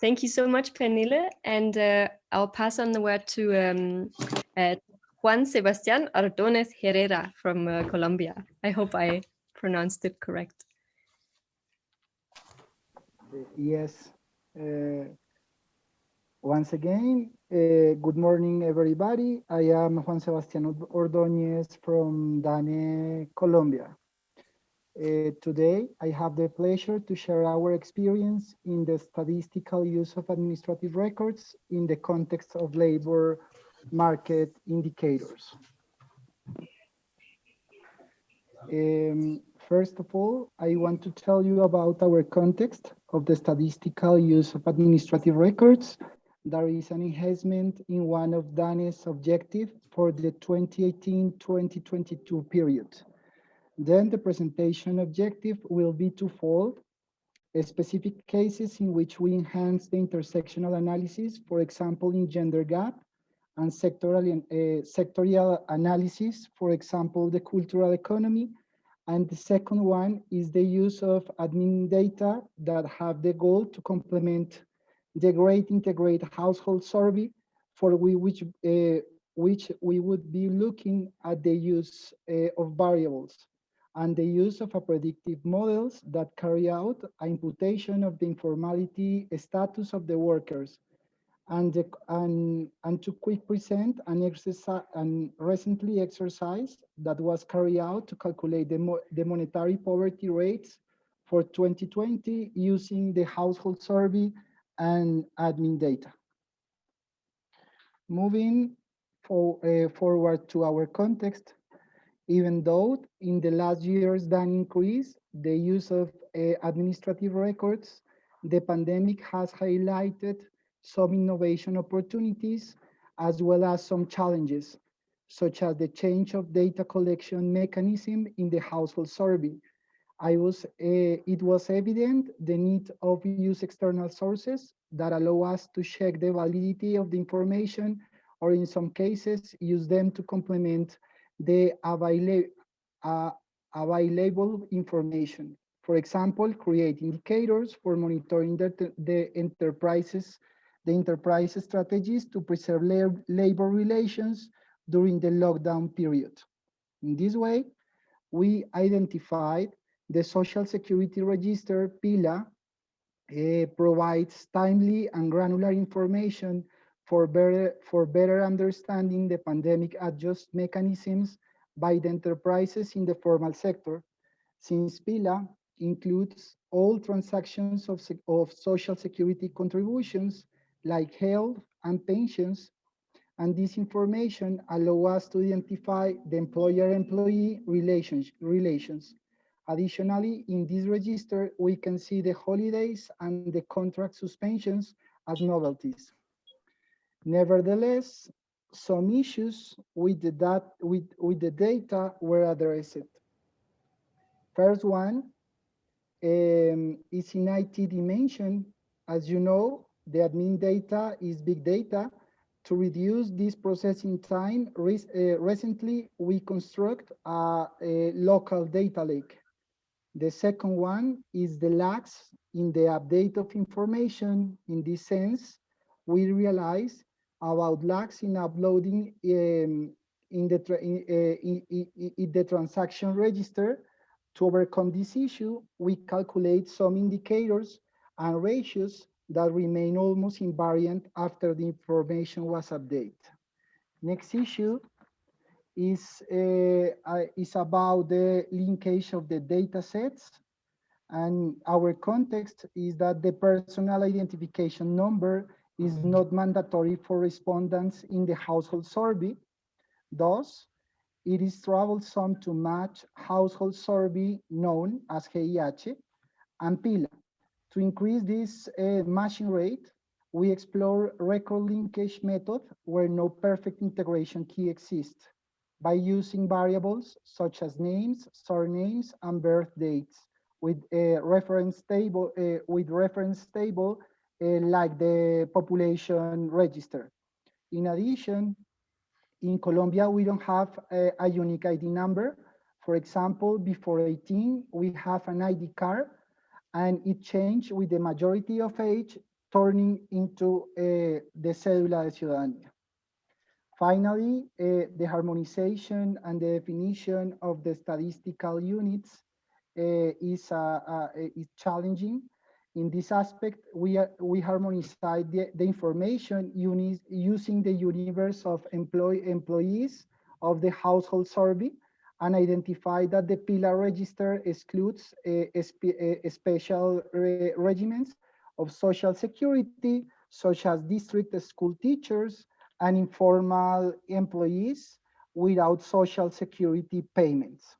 Thank you so much, Pernille. And I'll pass on the word to Juan Sebastián Ordóñez Herrera from Colombia. I hope I pronounced it correct. Yes. Once again, good morning, everybody. I am Juan Sebastián Ordóñez from Dane, Colombia. Today, I have the pleasure to share our experience in the statistical use of administrative records in the context of labor market indicators. First of all, I want to tell you about our context of the statistical use of administrative records. There is an enhancement in one of Dane's objectives for the 2018-2022 period. Then the presentation objective will be twofold: specific cases in which we enhance the intersectional analysis, for example, in gender gap, and sectorial analysis, for example, the cultural economy. And the second one is the use of admin data that have the goal to complement the Great Integrated Household Survey, for which we would be looking at the use of variables and the use of predictive models that carry out an imputation of the informality status of the workers, and to quick present an exercise, an recently exercise that was carried out to calculate the monetary poverty rates for 2020 using the household survey and admin data. Moving forward to our context, even though in the last years done increase the use of administrative records, the pandemic has highlighted some innovation opportunities as well as some challenges, such as the change of data collection mechanism in the household survey. It was evident the need of use external sources that allow us to check the validity of the information, or in some cases, use them to complement the available information. For example, create indicators for monitoring the enterprise strategies to preserve labor relations during the lockdown period. In this way, we identified the Social Security Register, PILA, provides timely and granular information for better understanding the pandemic adjust mechanisms by the enterprises in the formal sector, since PILA includes all transactions of social security contributions like health and pensions, and this information allows us to identify the employer-employee relations. Additionally, in this register, we can see the holidays and the contract suspensions as novelties. Nevertheless, some issues with the data were addressed. First one is in IT dimension. As you know, the admin data is big data. To reduce this processing time, recently we construct a local data lake. The second one is the lags in the update of information. In this sense, we realize about lags in uploading in the transaction register. To overcome this issue, we calculate some indicators and ratios that remain almost invariant after the information was updated. Next issue is about the linkage of the data sets. And our context is that the personal identification number is not mandatory for respondents in the household survey. Thus, it is troublesome to match household survey known as HIH and PILA. To increase this matching rate, we explore record linkage method where no perfect integration key exists, by using variables such as names, surnames, and birth dates with a reference table like the population register. In addition, in Colombia, we don't have a unique ID number. For example, before 18, we have an ID card, and it changed with the majority of age turning into the Cédula de Ciudadanía. Finally, the harmonization and the definition of the statistical units is challenging. In this aspect, we harmonize the information units using the universe of employees of the household survey and identify that the pillar register excludes special regimens of social security, such as district school teachers and informal employees without social security payments.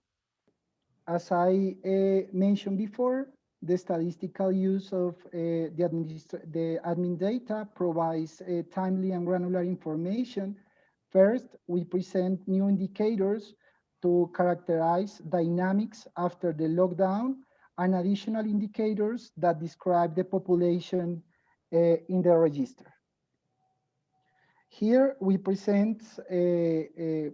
As I mentioned before, the statistical use of the admin data provides timely and granular information. First, we present new indicators to characterize dynamics after the lockdown and additional indicators that describe the population in the register. Here we present the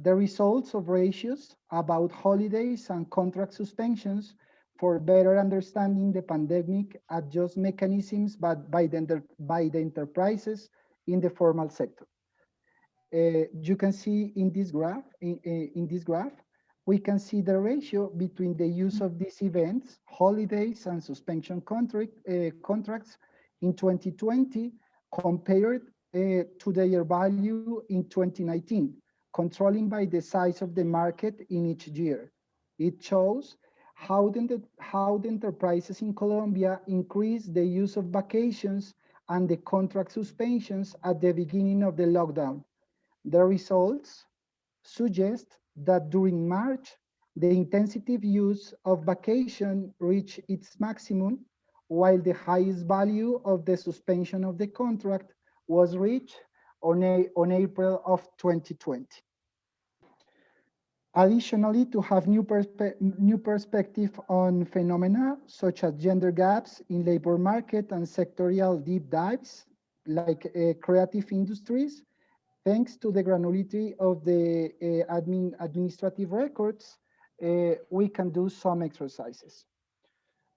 results of ratios about holidays and contract suspensions for better understanding the pandemic adjust mechanisms by the enterprises in the formal sector. You can see in this graph, we can see the ratio between the use of these events, holidays and suspension contracts in 2020 compared to their value in 2019, controlling by the size of the market in each year. It shows how the enterprises in Colombia increased the use of vacations and the contract suspensions at the beginning of the lockdown. The results suggest that during March, the intensity use of vacation reached its maximum, while the highest value of the suspension of the contract was reached on April of 2020. Additionally, to have new perspective on phenomena such as gender gaps in labor market and sectorial deep dives, like creative industries, thanks to the granularity of the administrative records, we can do some exercises.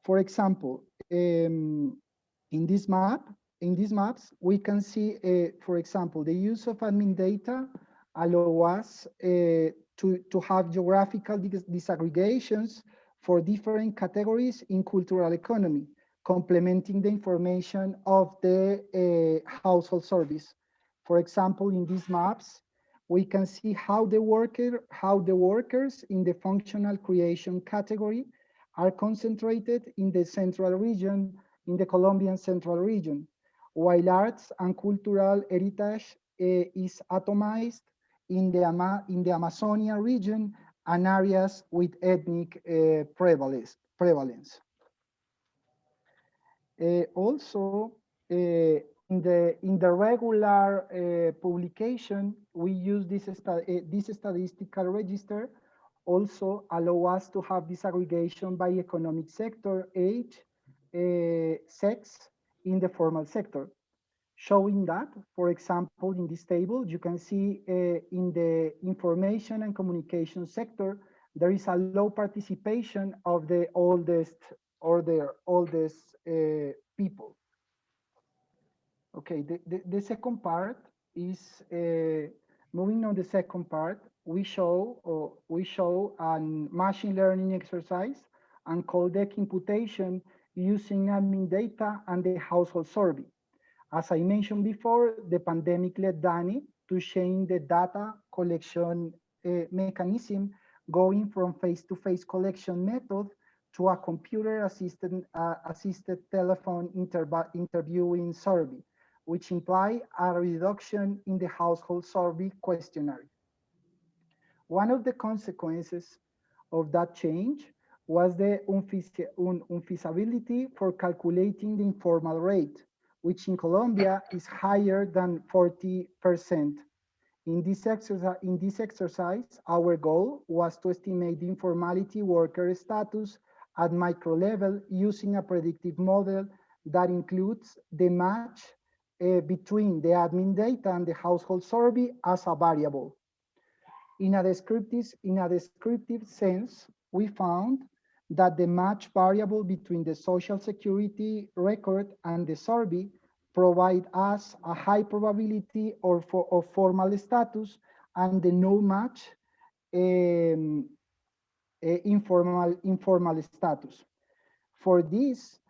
For example, in these maps, we can see, for example, the use of admin data allow us to have geographical disaggregations for different categories in cultural economy, complementing the information of the household service. For example, in these maps, we can see how the workers in the functional creation category are concentrated in the central region, in the Colombian central region, while arts and cultural heritage is atomized in the Amazonian region and areas with ethnic prevalence. Also, in the regular publication, we use this statistical register also allow us to have disaggregation by economic sector, age, sex in the formal sector, showing that, for example, in this table, you can see in the information and communication sector, there is a low participation of the oldest people. Okay, the second part is moving on. The second part, we show a machine learning exercise and codec imputation using admin data and the household survey. As I mentioned before, the pandemic led DANI to change the data collection mechanism, going from face-to-face collection method to a computer-assisted telephone interviewing survey, which imply a reduction in the household survey questionnaire. One of the consequences of that change was the unfeasibility for calculating the informal rate, which in Colombia is higher than 40%. In this exercise, our goal was to estimate the informality worker status at micro level using a predictive model that includes the match between the admin data and the household survey as a variable. In a descriptive sense, we found that the match variable between the Social Security record and the survey provide us a high probability of formal status, and the no match informal status. For this,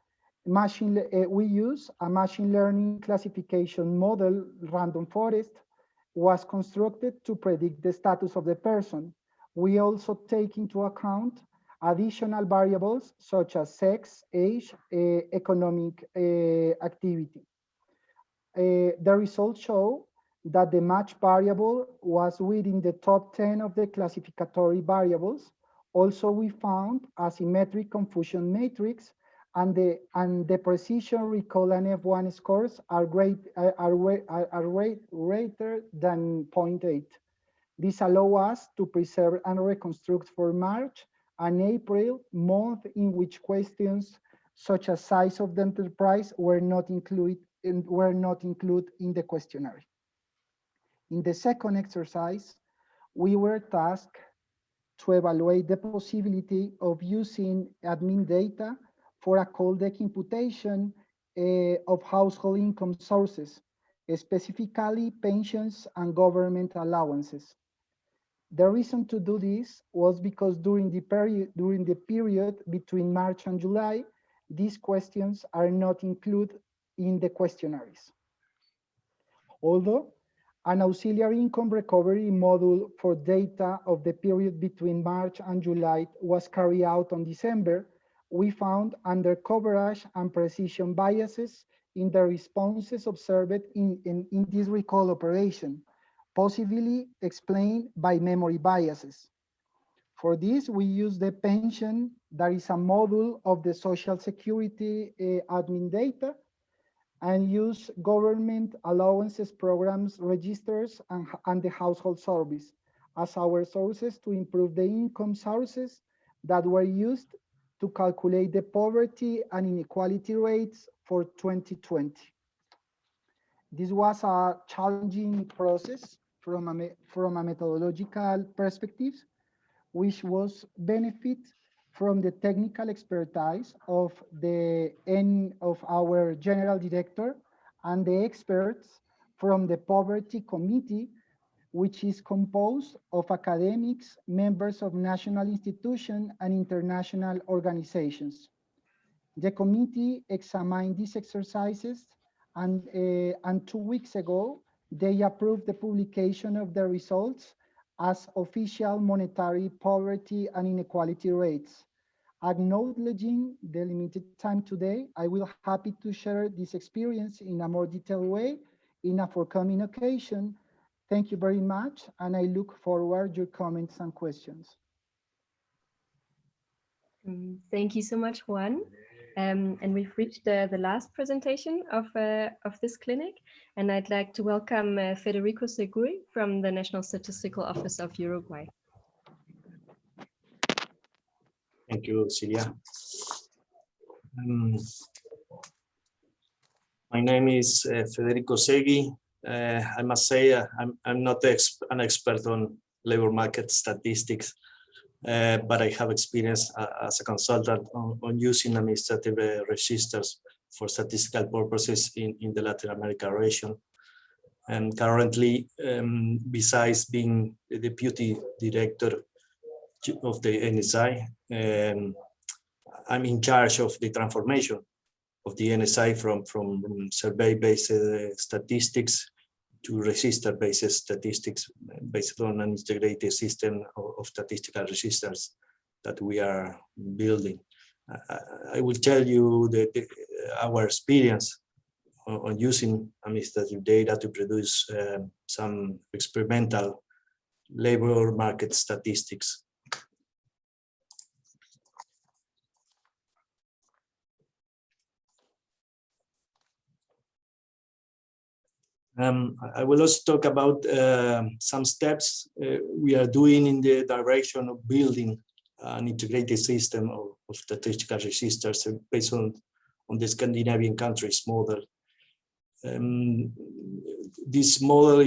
we use a machine learning classification model, random forest, was constructed to predict the status of the person. We also take into account additional variables such as sex, age, economic activity. The results show that the match variable was within the top 10 of the classificatory variables. Also, we found asymmetric confusion matrix, and the precision recall and F1 scores are greater than 0.8. This allows us to preserve and reconstruct for March and April, month in which questions such as size of the enterprise were not included in the questionnaire. In the second exercise, we were tasked to evaluate the possibility of using admin data for a codec imputation of household income sources, specifically pensions and government allowances. The reason to do this was because during the period between March and July, these questions are not included in the questionnaires. Although an auxiliary income recovery module for data of the period between March and July was carried out on December, we found under coverage and precision biases in the responses observed in this recall operation, possibly explained by memory biases. For this, we use the pension, that is a module of the Social Security admin data, and use government allowances programs registers and the household service as our sources to improve the income sources that were used to calculate the poverty and inequality rates for 2020. This was a challenging process from a methodological perspective, which was benefit from the technical expertise of our general director and the experts from the Poverty Committee, which is composed of academics, members of national institutions and international organizations. The committee examined these exercises, and 2 weeks ago, they approved the publication of the results as official monetary poverty and inequality rates. Acknowledging the limited time today, I will happy to share this experience in a more detailed way in a forthcoming occasion. Thank you very much, and I look forward to your comments and questions. Thank you so much, Juan. And we've reached the last presentation of this clinic, and I'd like to welcome Federico Seguri from the National Statistical Office of Uruguay. Thank you, Celia. My name is Federico Segui. I must say I'm not an expert on labor market statistics, but I have experience as a consultant on using administrative registers for statistical purposes in the Latin America region. And currently, besides being the deputy director of the NSI, I'm in charge of the transformation of the NSI from survey-based statistics to register-based statistics based on an integrated system of statistical registers that we are building. I will tell you that our experience on using administrative data to produce some experimental labor market statistics. I will also talk about some steps we are doing in the direction of building an integrated system of statistical registers based on the Scandinavian countries model. This model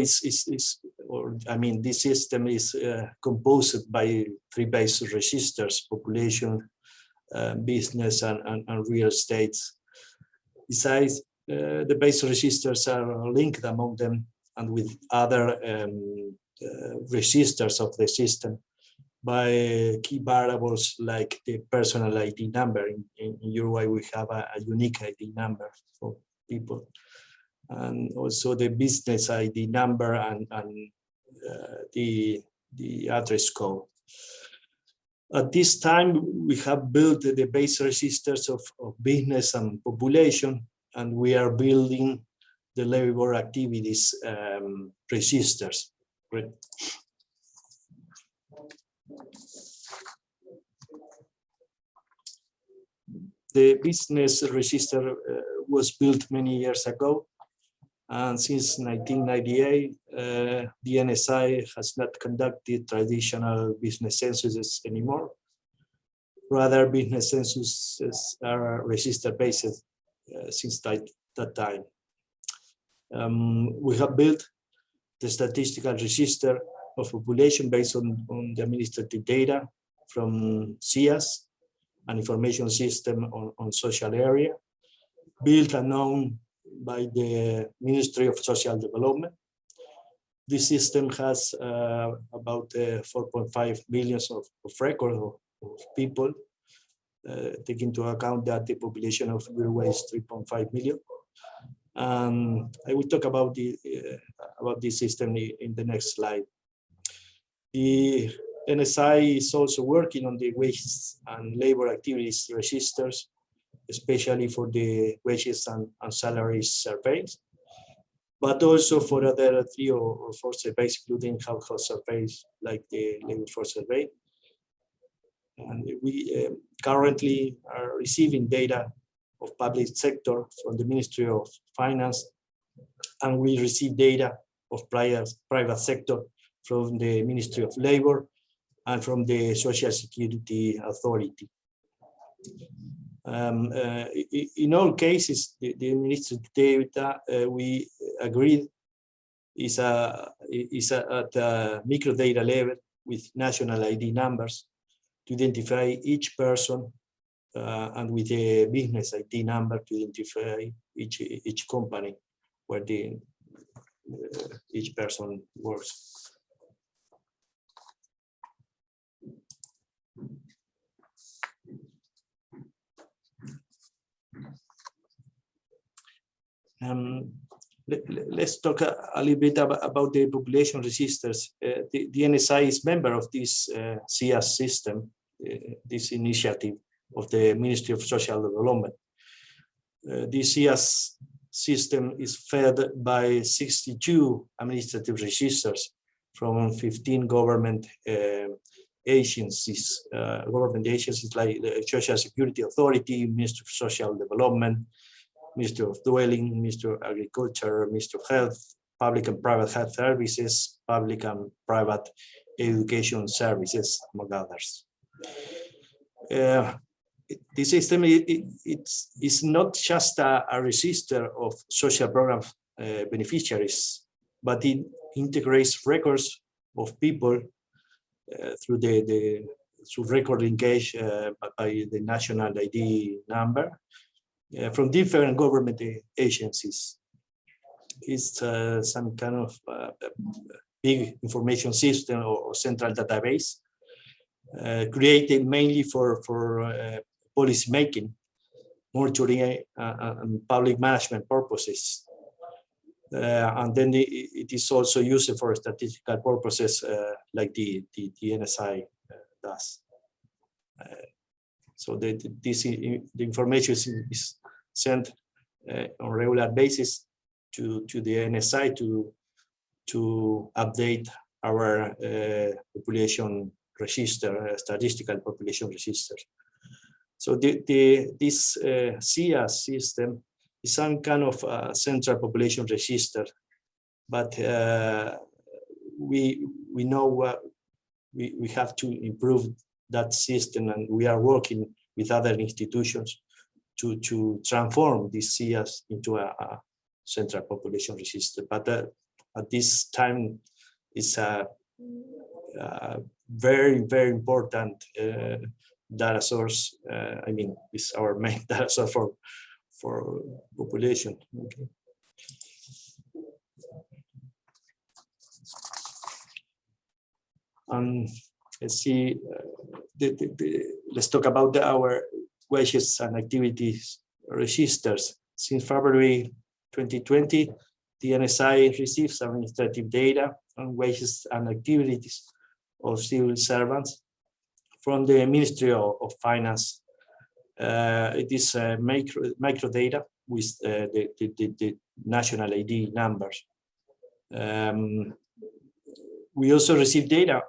this system is composed by 3 basic registers: population, business and real estate. Besides, the base registers are linked among them and with other registers of the system by key variables like the personal ID number. In Uruguay, we have a unique ID number for people, and also the business ID number and the address code. At this time, we have built the base registers of business and population, and we are building the labor activities registers. Great. The business register was built many years ago, and since 1998, the NSI has not conducted traditional business censuses anymore. Rather, business censuses are register-based since that time. We have built the statistical register of population based on the administrative data from CIAS, an information system on social area, built and known by the Ministry of Social Development. This system has about 4.5 million of records of people, taking into account that the population of Uruguay is 3.5 million. I will talk about this system in the next slide. The NSI is also working on the wages and labor activities registers, especially for the wages and salaries surveys, but also for other 3 or 4 surveys, including household surveys like the labor force survey. And we currently are receiving data of public sector from the Ministry of Finance, and we receive data of private sector from the Ministry of Labor and from the Social Security Authority. In all cases, the administrative data we agreed is at a microdata level with national ID numbers to identify each person, and with a business ID number to identify each company where each person works. Let's talk a little bit about the population registers. The NSI is member of this CIAS system, this initiative of the Ministry of Social Development. The CIAS system is fed by 62 administrative registers from 15 government agencies. Government agencies like the Social Security Authority, Ministry of Social Development, Ministry of Dwelling, Ministry of Agriculture, Ministry of Health, Public and Private Health Services, Public and Private Education Services, among others. The system it's not just a register of social program beneficiaries, but it integrates records of people through through record linkage by the national ID number from different government agencies. It's some kind of big information system or central database created mainly for policy making, monitoring, and public management purposes. And then it is also used for statistical purposes like the NSI does. So the information is sent on a regular basis to the NSI to update our population register, statistical population register. So this CIAS system is some kind of central population register, but we know we have to improve that system, and we are working with other institutions to transform this CIAS into a central population register. But at this time, it's a very, very important data source. I mean, it's our main data source for population. Okay. Let's see. Let's talk about our wages and activities registers. Since February 2020, the NSI receives administrative data on wages and activities of civil servants from the Ministry of Finance. It is micro data with the national ID numbers. We also receive data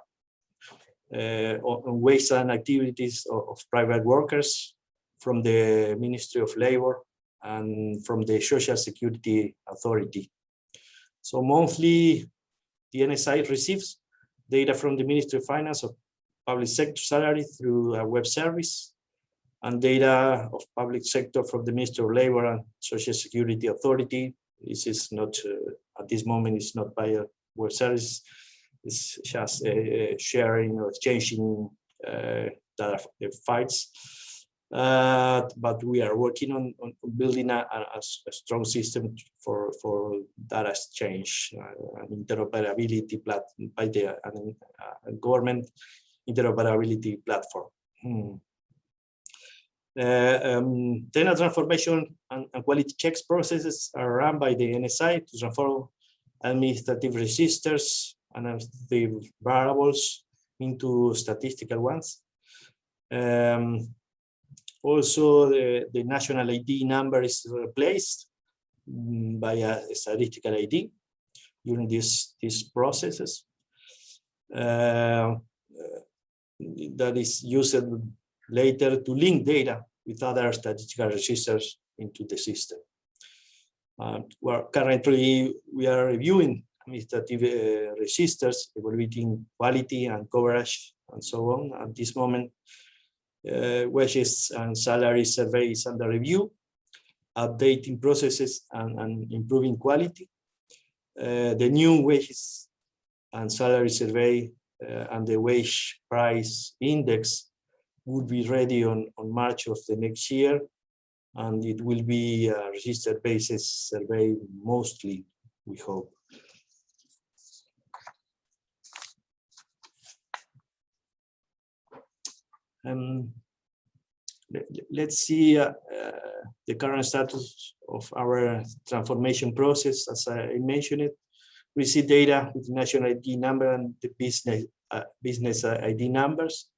on wages and activities of private workers from the Ministry of Labor and from the Social Security Authority. So monthly, the NSI receives data from the Ministry of Finance of public sector salary through a web service, and data of public sector from the Ministry of Labor and Social Security Authority. This is not, at this moment, it's not by a web service. It's just sharing or exchanging data files. But we are working on building a strong system for data exchange and interoperability by the government interoperability platform. Data transformation and quality checks processes are run by the NSI to transform administrative registers and administrative variables into statistical ones. Also, the national ID number is replaced by a statistical ID during these processes. That is used later to link data with other statistical registers into the system. Currently, we are reviewing administrative registers, evaluating quality and coverage and so on. At this moment, wages and salary survey is under review, updating processes and improving quality. The new wages and salary survey and the wage price index would be ready on March of the next year, and it will be a register-based survey mostly, we hope. Let's see the current status of our transformation process. As I mentioned it, we see data with the national ID number and the business ID numbers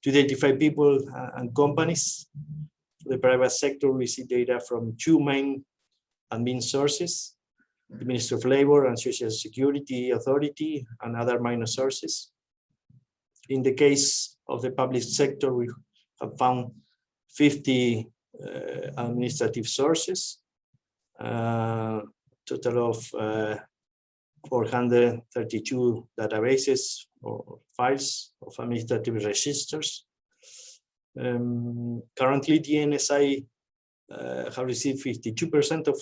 to identify people and companies. For the private sector, we see data from two main admin sources, the Ministry of Labor and Social Security Authority, and other minor sources. In the case of the public sector, we have found 50 administrative sources, total of 432 databases or files of administrative registers. Currently, the NSI have received 52% of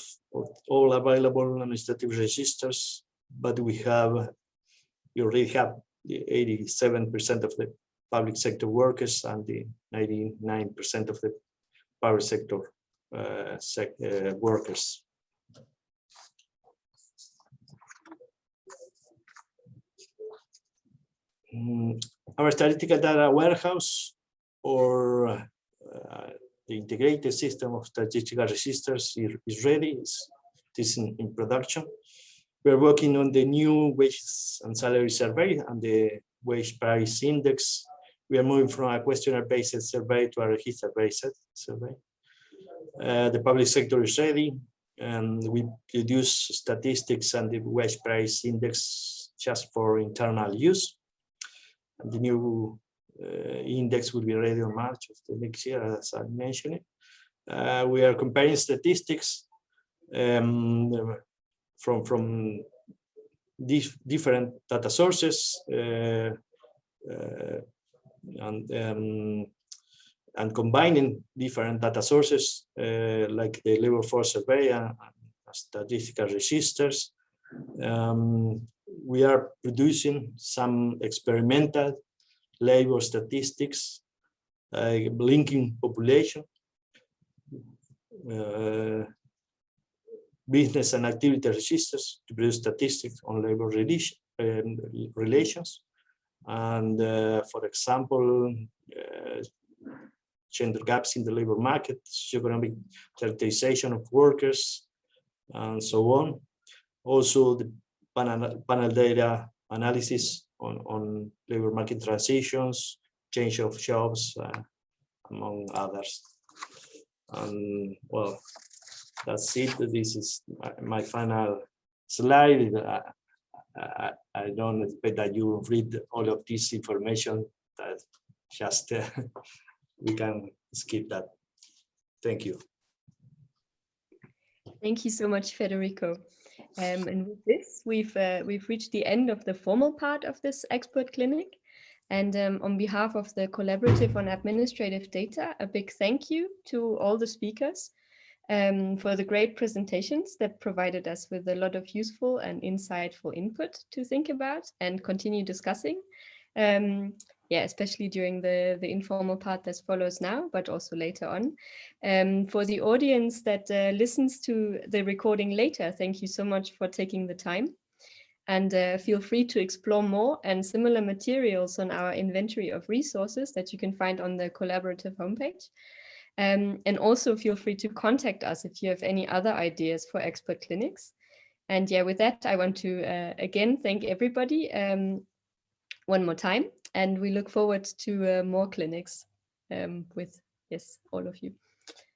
all available administrative registers, but we already have the 87% of the public sector workers and the 99% of the private sector workers. Our statistical data warehouse, or the integrated system of statistical registers, is ready. It is in production. We are working on the new wages and salary survey and the wage price index. We are moving from a questionnaire-based survey to a register-based survey. The public sector is ready, and we produce statistics and the wage price index just for internal use. And the new index will be ready on March of the next year, as I mentioned. We are comparing statistics from different data sources and combining different data sources like the labor force survey and statistical registers. We are producing some experimental labor statistics linking population, business and activity registers to produce statistics on labor relations, and for example, gender gaps in the labor market, socioeconomic characterization of workers, and so on. Also, the panel data analysis on labor market transitions, change of jobs, among others. And well, that's it. This is my final slide. I don't expect that you read all of this information. That just we can skip that. Thank you. Thank you so much, Federico. And with this, we've reached the end of the formal part of this expert clinic. And on behalf of the Collaborative on Administrative Data, a big thank you to all the speakers for the great presentations that provided us with a lot of useful and insightful input to think about and continue discussing. Yeah, especially during the informal part that follows now, but also later on. For the audience that listens to the recording later, thank you so much for taking the time. And feel free to explore more and similar materials on our inventory of resources that you can find on the Collaborative homepage. And also feel free to contact us if you have any other ideas for expert clinics. And yeah, with that, I want to again thank everybody one more time. And we look forward to more clinics with, yes, all of you.